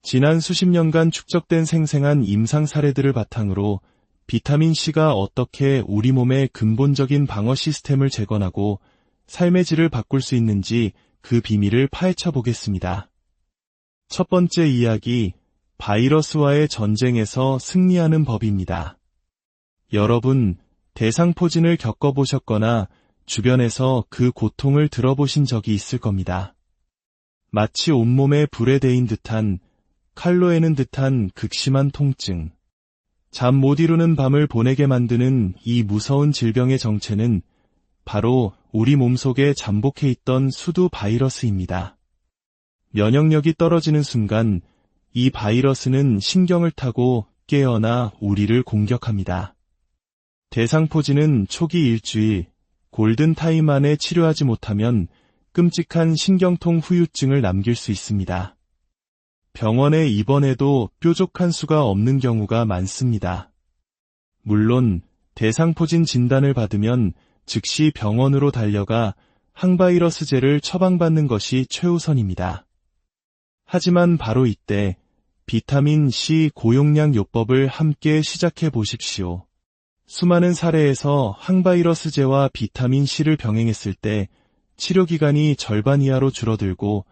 지난 수십 년간 축적된 생생한 임상 사례들을 바탕으로 비타민 C가 어떻게 우리 몸의 근본적인 방어 시스템을 재건하고 삶의 질을 바꿀 수 있는지 그 비밀을 파헤쳐 보겠습니다. 첫 번째 이야기, 바이러스와의 전쟁에서 승리하는 법입니다. 여러분, 대상포진을 겪어보셨거나 주변에서 그 고통을 들어보신 적이 있을 겁니다. 마치 온몸에 불에 데인 듯한, 칼로 에는 듯한 극심한 통증. 잠 못 이루는 밤을 보내게 만드는 이 무서운 질병의 정체는 바로 우리 몸속에 잠복해 있던 수두 바이러스입니다. 면역력이 떨어지는 순간 이 바이러스는 신경을 타고 깨어나 우리를 공격합니다. 대상포진은 초기 일주일, 골든타임 안에 치료하지 못하면 끔찍한 신경통 후유증을 남길 수 있습니다. 병원에 입원해도 뾰족한 수가 없는 경우가 많습니다. 물론 대상포진 진단을 받으면 즉시 병원으로 달려가 항바이러스제를 처방받는 것이 최우선입니다. 하지만 바로 이때 비타민 C 고용량 요법을 함께 시작해 보십시오. 수많은 사례에서 항바이러스제와 비타민 C를 병행했을 때 치료 기간이 절반 이하로 줄어들고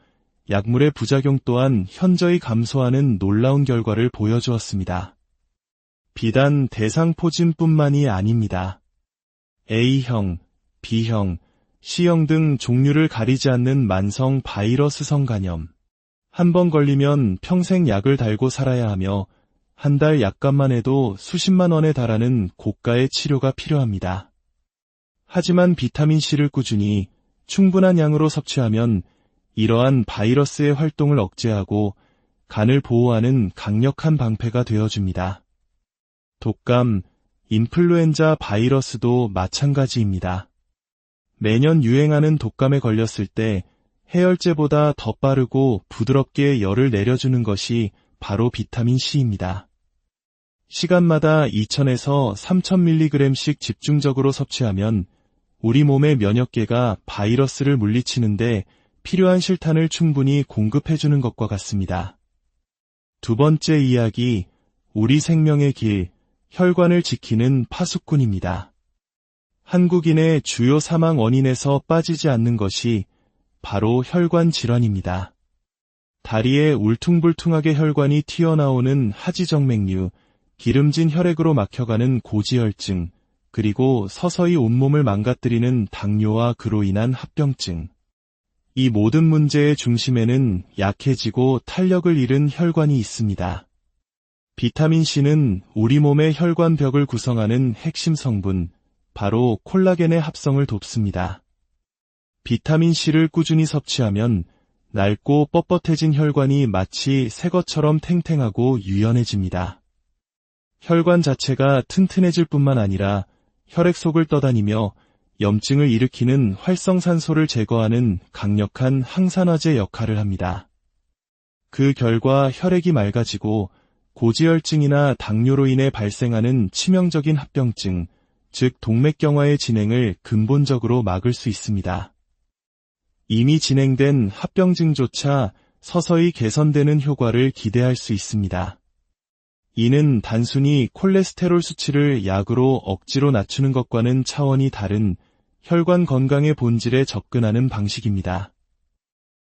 약물의 부작용 또한 현저히 감소하는 놀라운 결과를 보여주었습니다. 비단 대상포진뿐만이 아닙니다. A형, B형, C형 등 종류를 가리지 않는 만성 바이러스성 간염. 한 번 걸리면 평생 약을 달고 살아야 하며 한 달 약값만 해도 수십만 원에 달하는 고가의 치료가 필요합니다. 하지만 비타민C를 꾸준히 충분한 양으로 섭취하면 이러한 바이러스의 활동을 억제하고 간을 보호하는 강력한 방패가 되어줍니다. 독감, 인플루엔자 바이러스도 마찬가지입니다. 매년 유행하는 독감에 걸렸을 때 해열제보다 더 빠르고 부드럽게 열을 내려주는 것이 바로 비타민C입니다. 시간마다 2000에서 3000mg씩 집중적으로 섭취하면 우리 몸의 면역계가 바이러스를 물리치는데 필요한 실탄을 충분히 공급해주는 것과 같습니다. 두 번째 이야기, 우리 생명의 길, 혈관을 지키는 파수꾼입니다. 한국인의 주요 사망 원인에서 빠지지 않는 것이 바로 혈관 질환입니다. 다리에 울퉁불퉁하게 혈관이 튀어나오는 하지정맥류, 기름진 혈액으로 막혀가는 고지혈증, 그리고 서서히 온몸을 망가뜨리는 당뇨와 그로 인한 합병증. 이 모든 문제의 중심에는 약해지고 탄력을 잃은 혈관이 있습니다. 비타민C는 우리 몸의 혈관벽을 구성하는 핵심 성분, 바로 콜라겐의 합성을 돕습니다. 비타민C를 꾸준히 섭취하면 낡고 뻣뻣해진 혈관이 마치 새 것처럼 탱탱하고 유연해집니다. 혈관 자체가 튼튼해질 뿐만 아니라 혈액 속을 떠다니며 염증을 일으키는 활성산소를 제거하는 강력한 항산화제 역할을 합니다. 그 결과 혈액이 맑아지고 고지혈증이나 당뇨로 인해 발생하는 치명적인 합병증, 즉 동맥경화의 진행을 근본적으로 막을 수 있습니다. 이미 진행된 합병증조차 서서히 개선되는 효과를 기대할 수 있습니다. 이는 단순히 콜레스테롤 수치를 약으로 억지로 낮추는 것과는 차원이 다른 혈관 건강의 본질에 접근하는 방식입니다.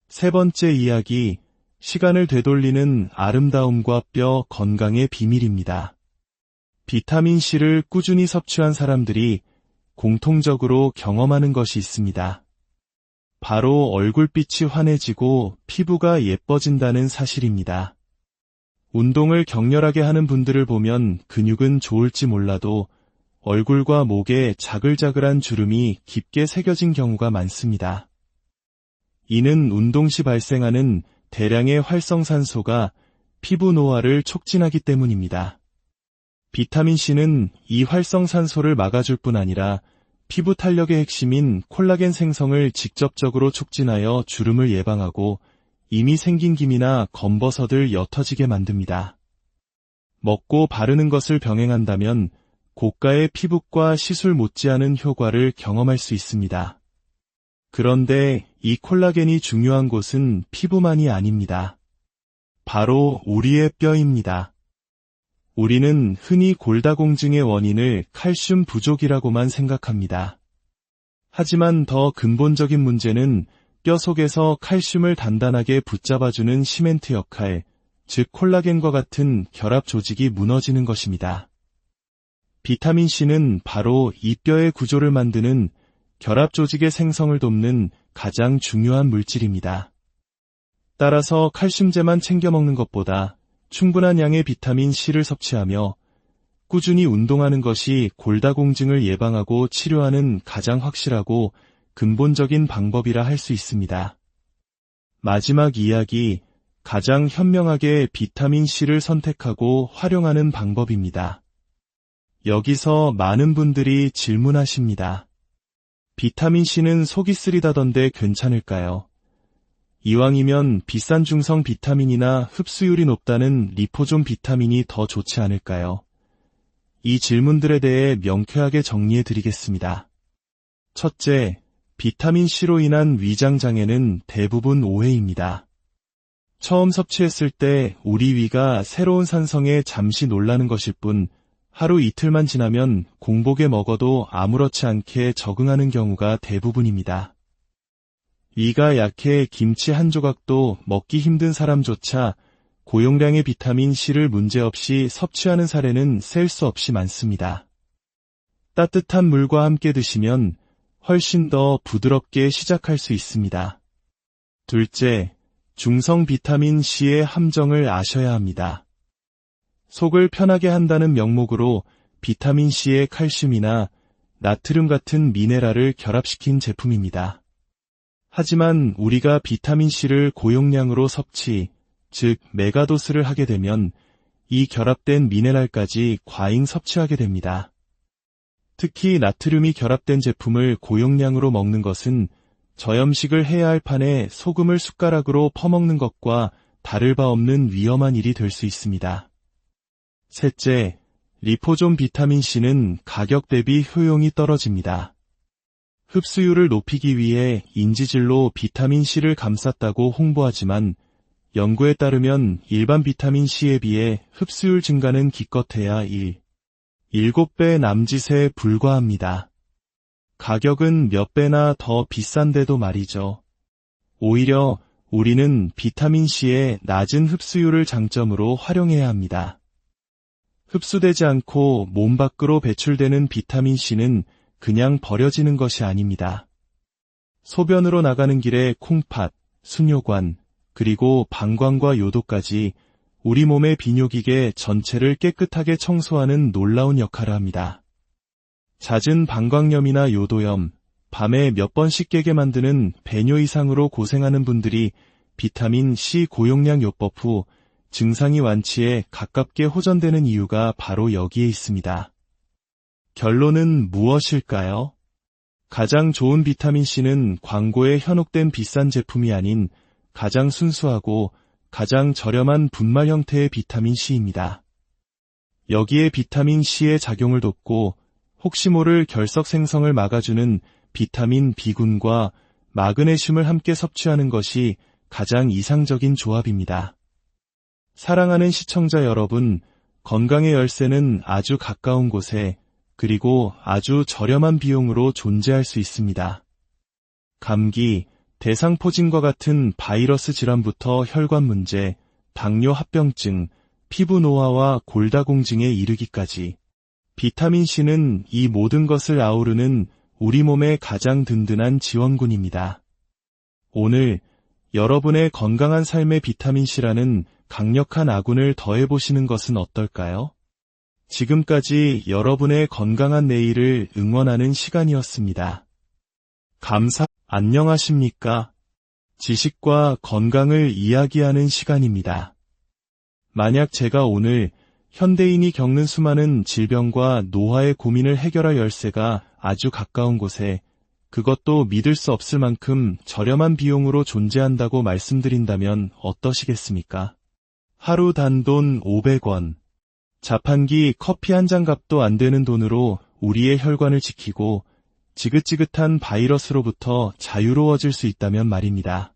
세 번째 이야기, 시간을 되돌리는 아름다움과 뼈 건강의 비밀입니다. 비타민C를 꾸준히 섭취한 사람들이 공통적으로 경험하는 것이 있습니다. 바로 얼굴빛이 환해지고 피부가 예뻐진다는 사실입니다. 운동을 격렬하게 하는 분들을 보면 근육은 좋을지 몰라도 얼굴과 목에 자글자글한 주름이 깊게 새겨진 경우가 많습니다. 이는 운동 시 발생하는 대량의 활성산소가 피부 노화를 촉진하기 때문입니다. 비타민C는 이 활성산소를 막아줄 뿐 아니라 피부 탄력의 핵심인 콜라겐 생성을 직접적으로 촉진하여 주름을 예방하고 이미 생긴 기미나 검버섯을 옅어지게 만듭니다. 먹고 바르는 것을 병행한다면 고가의 피부과 시술 못지않은 효과를 경험할 수 있습니다. 그런데 이 콜라겐이 중요한 곳은 피부만이 아닙니다. 바로 우리의 뼈입니다. 우리는 흔히 골다공증의 원인을 칼슘 부족이라고만 생각합니다. 하지만 더 근본적인 문제는 뼈 속에서 칼슘을 단단하게 붙잡아주는 시멘트 역할, 즉 콜라겐과 같은 결합 조직이 무너지는 것입니다. 비타민C는 바로 이 뼈의 구조를 만드는 결합 조직의 생성을 돕는 가장 중요한 물질입니다. 따라서 칼슘제만 챙겨 먹는 것보다 충분한 양의 비타민C를 섭취하며 꾸준히 운동하는 것이 골다공증을 예방하고 치료하는 가장 확실하고 근본적인 방법이라 할 수 있습니다. 마지막 이야기, 가장 현명하게 비타민C를 선택하고 활용하는 방법입니다. 여기서 많은 분들이 질문하십니다. 비타민C는 속이 쓰리다던데 괜찮을까요? 이왕이면 비싼 중성 비타민이나 흡수율이 높다는 리포존 비타민이 더 좋지 않을까요? 이 질문들에 대해 명쾌하게 정리해 드리겠습니다. 첫째, 비타민C로 인한 위장장애는 대부분 오해입니다. 처음 섭취했을 때 우리 위가 새로운 산성에 잠시 놀라는 것일 뿐 하루 이틀만 지나면 공복에 먹어도 아무렇지 않게 적응하는 경우가 대부분입니다. 위가 약해 김치 한 조각도 먹기 힘든 사람조차 고용량의 비타민C를 문제없이 섭취하는 사례는 셀 수 없이 많습니다. 따뜻한 물과 함께 드시면 훨씬 더 부드럽게 시작할 수 있습니다. 둘째, 중성 비타민C의 함정을 아셔야 합니다. 속을 편하게 한다는 명목으로 비타민C의 칼슘이나 나트륨 같은 미네랄을 결합시킨 제품입니다. 하지만 우리가 비타민C를 고용량으로 섭취, 즉 메가도스를 하게 되면 이 결합된 미네랄까지 과잉 섭취하게 됩니다. 특히 나트륨이 결합된 제품을 고용량으로 먹는 것은 저염식을 해야 할 판에 소금을 숟가락으로 퍼먹는 것과 다를 바 없는 위험한 일이 될 수 있습니다. 셋째, 리포존 비타민C는 가격 대비 효용이 떨어집니다. 흡수율을 높이기 위해 인지질로 비타민C를 감쌌다고 홍보하지만 연구에 따르면 일반 비타민C에 비해 흡수율 증가는 기껏해야 7배 남짓에 불과합니다. 가격은 몇 배나 더 비싼데도 말이죠. 오히려 우리는 비타민C의 낮은 흡수율을 장점으로 활용해야 합니다. 흡수되지 않고 몸 밖으로 배출되는 비타민C는 그냥 버려지는 것이 아닙니다. 소변으로 나가는 길에 콩팥, 수뇨관, 그리고 방광과 요도까지 우리 몸의 비뇨기계 전체를 깨끗하게 청소하는 놀라운 역할을 합니다. 잦은 방광염이나 요도염, 밤에 몇 번씩 깨게 만드는 배뇨 이상으로 고생하는 분들이 비타민 C 고용량 요법 후 증상이 완치에 가깝게 호전되는 이유가 바로 여기에 있습니다. 결론은 무엇일까요? 가장 좋은 비타민 C는 광고에 현혹된 비싼 제품이 아닌 가장 순수하고 가장 저렴한 분말 형태의 비타민 C입니다. 여기에 비타민 C의 작용을 돕고 혹시 모를 결석 생성을 막아주는 비타민 B군과 마그네슘을 함께 섭취하는 것이 가장 이상적인 조합입니다. 사랑하는 시청자 여러분, 건강의 열쇠는 아주 가까운 곳에 그리고 아주 저렴한 비용으로 존재할 수 있습니다. 감기, 대상포진과 같은 바이러스 질환부터 혈관 문제, 당뇨 합병증, 피부 노화와 골다공증에 이르기까지 비타민 C는 이 모든 것을 아우르는 우리 몸의 가장 든든한 지원군입니다. 오늘 여러분의 건강한 삶에 비타민 C라는 강력한 아군을 더해보시는 것은 어떨까요? 지금까지 여러분의 건강한 내일을 응원하는 시간이었습니다. 안녕하십니까? 지식과 건강을 이야기하는 시간입니다. 만약 제가 오늘 현대인이 겪는 수많은 질병과 노화의 고민을 해결할 열쇠가 아주 가까운 곳에 그것도 믿을 수 없을 만큼 저렴한 비용으로 존재한다고 말씀드린다면 어떠시겠습니까? 하루 단돈 500원. 자판기 커피 한 잔 값도 안 되는 돈으로 우리의 혈관을 지키고 지긋지긋한 바이러스로부터 자유로워질 수 있다면 말입니다.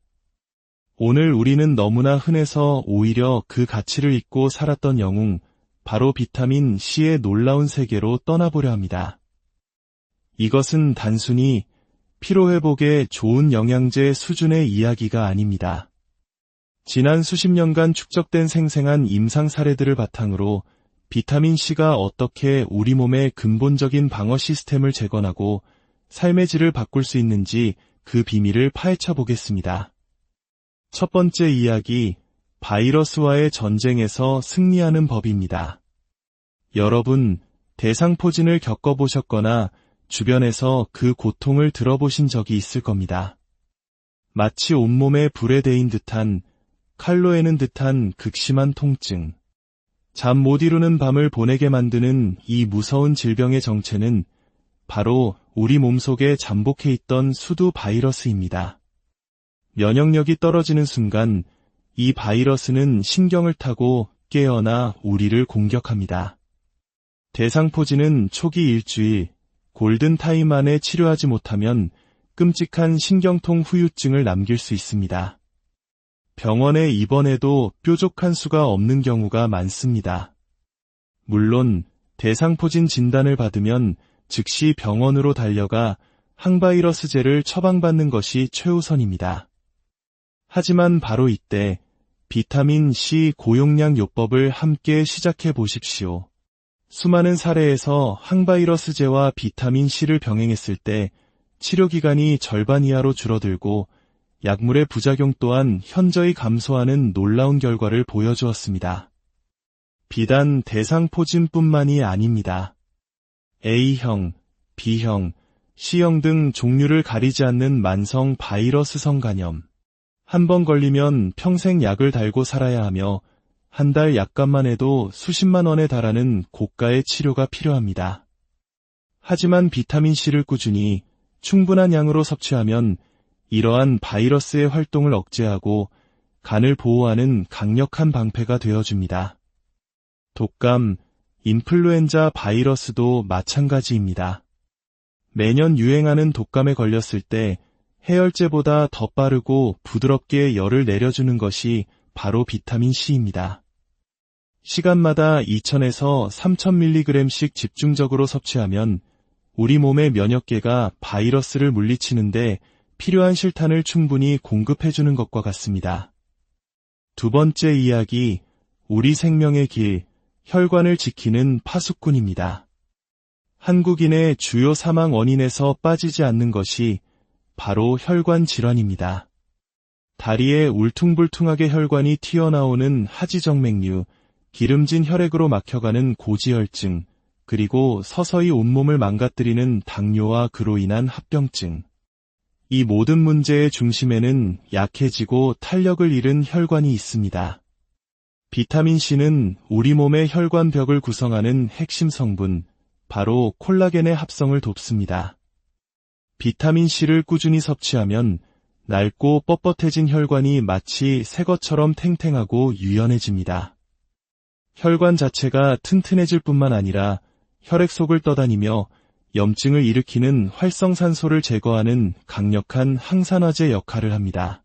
오늘 우리는 너무나 흔해서 오히려 그 가치를 잊고 살았던 영웅, 바로 비타민 C의 놀라운 세계로 떠나보려 합니다. 이것은 단순히 피로회복에 좋은 영양제 수준의 이야기가 아닙니다. 지난 수십 년간 축적된 생생한 임상 사례들을 바탕으로 비타민 C가 어떻게 우리 몸의 근본적인 방어 시스템을 재건하고 삶의 질을 바꿀 수 있는지 그 비밀을 파헤쳐 보겠습니다. 첫 번째 이야기, 바이러스와의 전쟁에서 승리하는 법입니다. 여러분, 대상포진을 겪어보셨거나 주변에서 그 고통을 들어보신 적이 있을 겁니다. 마치 온몸에 불에 데인 듯한, 칼로 에는 듯한 극심한 통증. 잠 못 이루는 밤을 보내게 만드는 이 무서운 질병의 정체는 바로 우리 몸속에 잠복해 있던 수두 바이러스입니다. 면역력이 떨어지는 순간 이 바이러스는 신경을 타고 깨어나 우리를 공격합니다. 대상포진은 초기 일주일, 골든타임 안에 치료하지 못하면 끔찍한 신경통 후유증을 남길 수 있습니다. 병원에 입원해도 뾰족한 수가 없는 경우가 많습니다. 물론 대상포진 진단을 받으면 즉시 병원으로 달려가 항바이러스제를 처방받는 것이 최우선입니다. 하지만 바로 이때 비타민 C 고용량 요법을 함께 시작해 보십시오. 수많은 사례에서 항바이러스제와 비타민 C를 병행했을 때 치료기간이 절반 이하로 줄어들고 약물의 부작용 또한 현저히 감소하는 놀라운 결과를 보여주었습니다. 비단 대상포진뿐만이 아닙니다. A형, B형, C형 등 종류를 가리지 않는 만성 바이러스성 간염. 한 번 걸리면 평생 약을 달고 살아야 하며 한 달 약값만 해도 수십만 원에 달하는 고가의 치료가 필요합니다. 하지만 비타민 C를 꾸준히 충분한 양으로 섭취하면 이러한 바이러스의 활동을 억제하고 간을 보호하는 강력한 방패가 되어줍니다. 독감, 인플루엔자 바이러스도 마찬가지입니다. 매년 유행하는 독감에 걸렸을 때 해열제보다 더 빠르고 부드럽게 열을 내려주는 것이 바로 비타민 C입니다. 시간마다 2000에서 3000mg씩 집중적으로 섭취하면 우리 몸의 면역계가 바이러스를 물리치는데 필요한 실탄을 충분히 공급해주는 것과 같습니다. 두 번째 이야기, 우리 생명의 길, 혈관을 지키는 파수꾼입니다. 한국인의 주요 사망 원인에서 빠지지 않는 것이 바로 혈관 질환입니다. 다리에 울퉁불퉁하게 혈관이 튀어나오는 하지정맥류, 기름진 혈액으로 막혀가는 고지혈증, 그리고 서서히 온몸을 망가뜨리는 당뇨와 그로 인한 합병증. 이 모든 문제의 중심에는 약해지고 탄력을 잃은 혈관이 있습니다. 비타민 C는 우리 몸의 혈관벽을 구성하는 핵심 성분, 바로 콜라겐의 합성을 돕습니다. 비타민 C를 꾸준히 섭취하면 낡고 뻣뻣해진 혈관이 마치 새 것처럼 탱탱하고 유연해집니다. 혈관 자체가 튼튼해질 뿐만 아니라 혈액 속을 떠다니며 염증을 일으키는 활성산소를 제거하는 강력한 항산화제 역할을 합니다.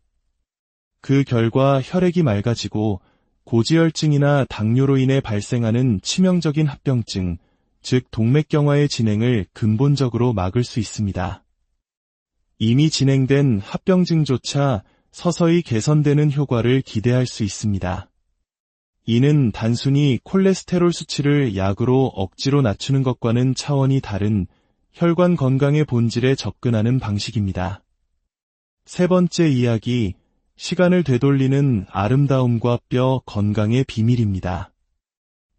그 결과 혈액이 맑아지고 고지혈증이나 당뇨로 인해 발생하는 치명적인 합병증, 즉 동맥경화의 진행을 근본적으로 막을 수 있습니다. 이미 진행된 합병증조차 서서히 개선되는 효과를 기대할 수 있습니다. 이는 단순히 콜레스테롤 수치를 약으로 억지로 낮추는 것과는 차원이 다른 혈관 건강의 본질에 접근하는 방식입니다. 세 번째 이야기, 시간을 되돌리는 아름다움과 뼈 건강의 비밀입니다.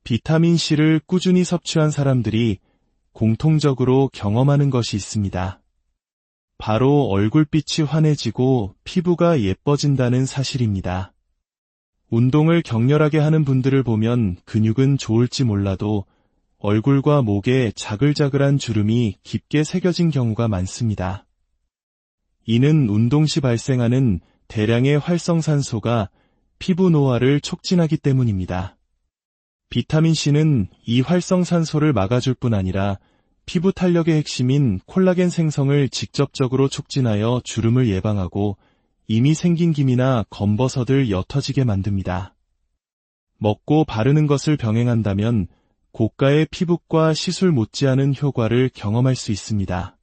비타민 C를 꾸준히 섭취한 사람들이 공통적으로 경험하는 것이 있습니다. 바로 얼굴빛이 환해지고 피부가 예뻐진다는 사실입니다. 운동을 격렬하게 하는 분들을 보면 근육은 좋을지 몰라도 얼굴과 목에 자글자글한 주름이 깊게 새겨진 경우가 많습니다. 이는 운동 시 발생하는 대량의 활성산소가 피부 노화를 촉진하기 때문입니다. 비타민 C는 이 활성산소를 막아줄 뿐 아니라 피부 탄력의 핵심인 콜라겐 생성을 직접적으로 촉진하여 주름을 예방하고 이미 생긴 기미나 검버섯을 옅어지게 만듭니다. 먹고 바르는 것을 병행한다면 고가의 피부과 시술 못지않은 효과를 경험할 수 있습니다.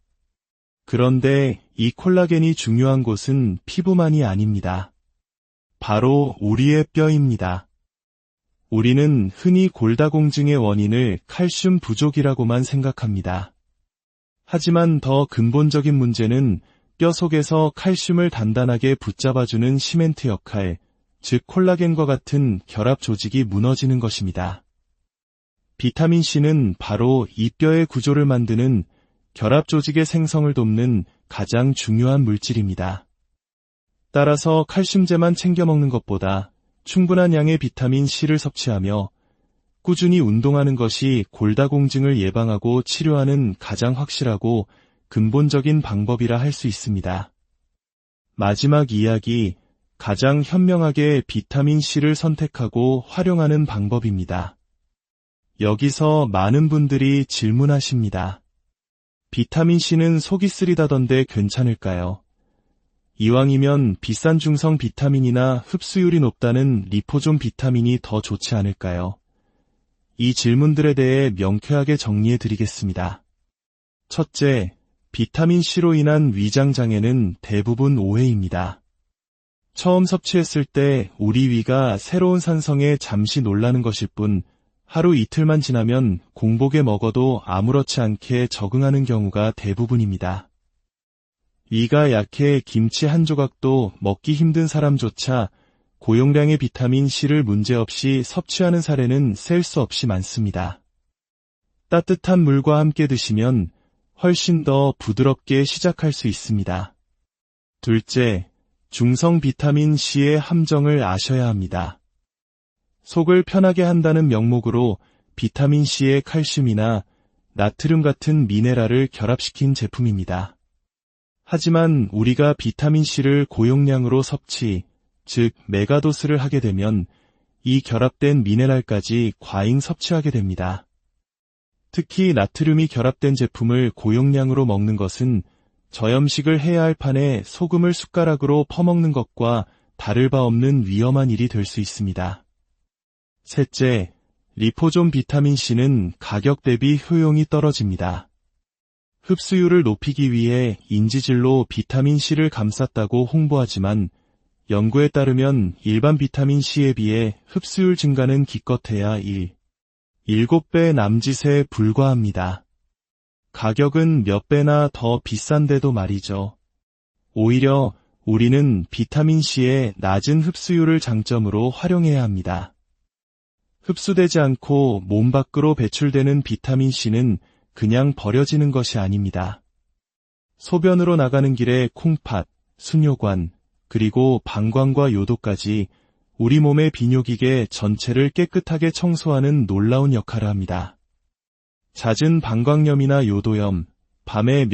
그런데 이 콜라겐이 중요한 곳은 피부만이 아닙니다. 바로 우리의 뼈입니다. 우리는 흔히 골다공증의 원인을 칼슘 부족이라고만 생각합니다. 하지만 더 근본적인 문제는 뼈 속에서 칼슘을 단단하게 붙잡아주는 시멘트 역할, 즉 콜라겐과 같은 결합 조직이 무너지는 것입니다. 비타민 C는 바로 이 뼈의 구조를 만드는 결합 조직의 생성을 돕는 가장 중요한 물질입니다. 따라서 칼슘제만 챙겨 먹는 것보다 충분한 양의 비타민 C를 섭취하며 꾸준히 운동하는 것이 골다공증을 예방하고 치료하는 가장 확실하고 근본적인 방법이라 할 수 있습니다. 마지막 이야기, 가장 현명하게 비타민 C를 선택하고 활용하는 방법입니다. 여기서 많은 분들이 질문하십니다. 비타민 C는 속이 쓰리다던데 괜찮을까요? 이왕이면 비싼 중성 비타민이나 흡수율이 높다는 리포존 비타민이 더 좋지 않을까요? 이 질문들에 대해 명쾌하게 정리해 드리겠습니다. 첫째, 비타민 C로 인한 위장장애는 대부분 오해입니다. 처음 섭취했을 때 우리 위가 새로운 산성에 잠시 놀라는 것일 뿐 하루 이틀만 지나면 공복에 먹어도 아무렇지 않게 적응하는 경우가 대부분입니다. 위가 약해 김치 한 조각도 먹기 힘든 사람조차 고용량의 비타민 C를 문제없이 섭취하는 사례는 셀 수 없이 많습니다. 따뜻한 물과 함께 드시면 훨씬 더 부드럽게 시작할 수 있습니다. 둘째, 중성 비타민 C의 함정을 아셔야 합니다. 속을 편하게 한다는 명목으로 비타민 C의 칼슘이나 나트륨 같은 미네랄을 결합시킨 제품입니다. 하지만 우리가 비타민 C를 고용량으로 섭취, 즉 메가도스를 하게 되면 이 결합된 미네랄까지 과잉 섭취하게 됩니다. 특히 나트륨이 결합된 제품을 고용량으로 먹는 것은 저염식을 해야 할 판에 소금을 숟가락으로 퍼먹는 것과 다를 바 없는 위험한 일이 될 수 있습니다. 셋째, 리포존 비타민 C는 가격 대비 효용이 떨어집니다. 흡수율을 높이기 위해 인지질로 비타민 C를 감쌌다고 홍보하지만 연구에 따르면 일반 비타민 C에 비해 흡수율 증가는 기껏해야 7배 남짓에 불과합니다. 가격은 몇 배나 더 비싼데도 말이죠. 오히려 우리는 비타민 C의 낮은 흡수율을 장점으로 활용해야 합니다. 흡수되지 않고 몸 밖으로 배출되는 비타민 C는 그냥 버려지는 것이 아닙니다. 소변으로 나가는 길에 콩팥, 수뇨관, 그리고 방광과 요도까지 우리 몸의 비뇨기계 전체를 깨끗하게 청소하는 놀라운 역할을 합니다. 잦은 방광염이나 요도염, 밤에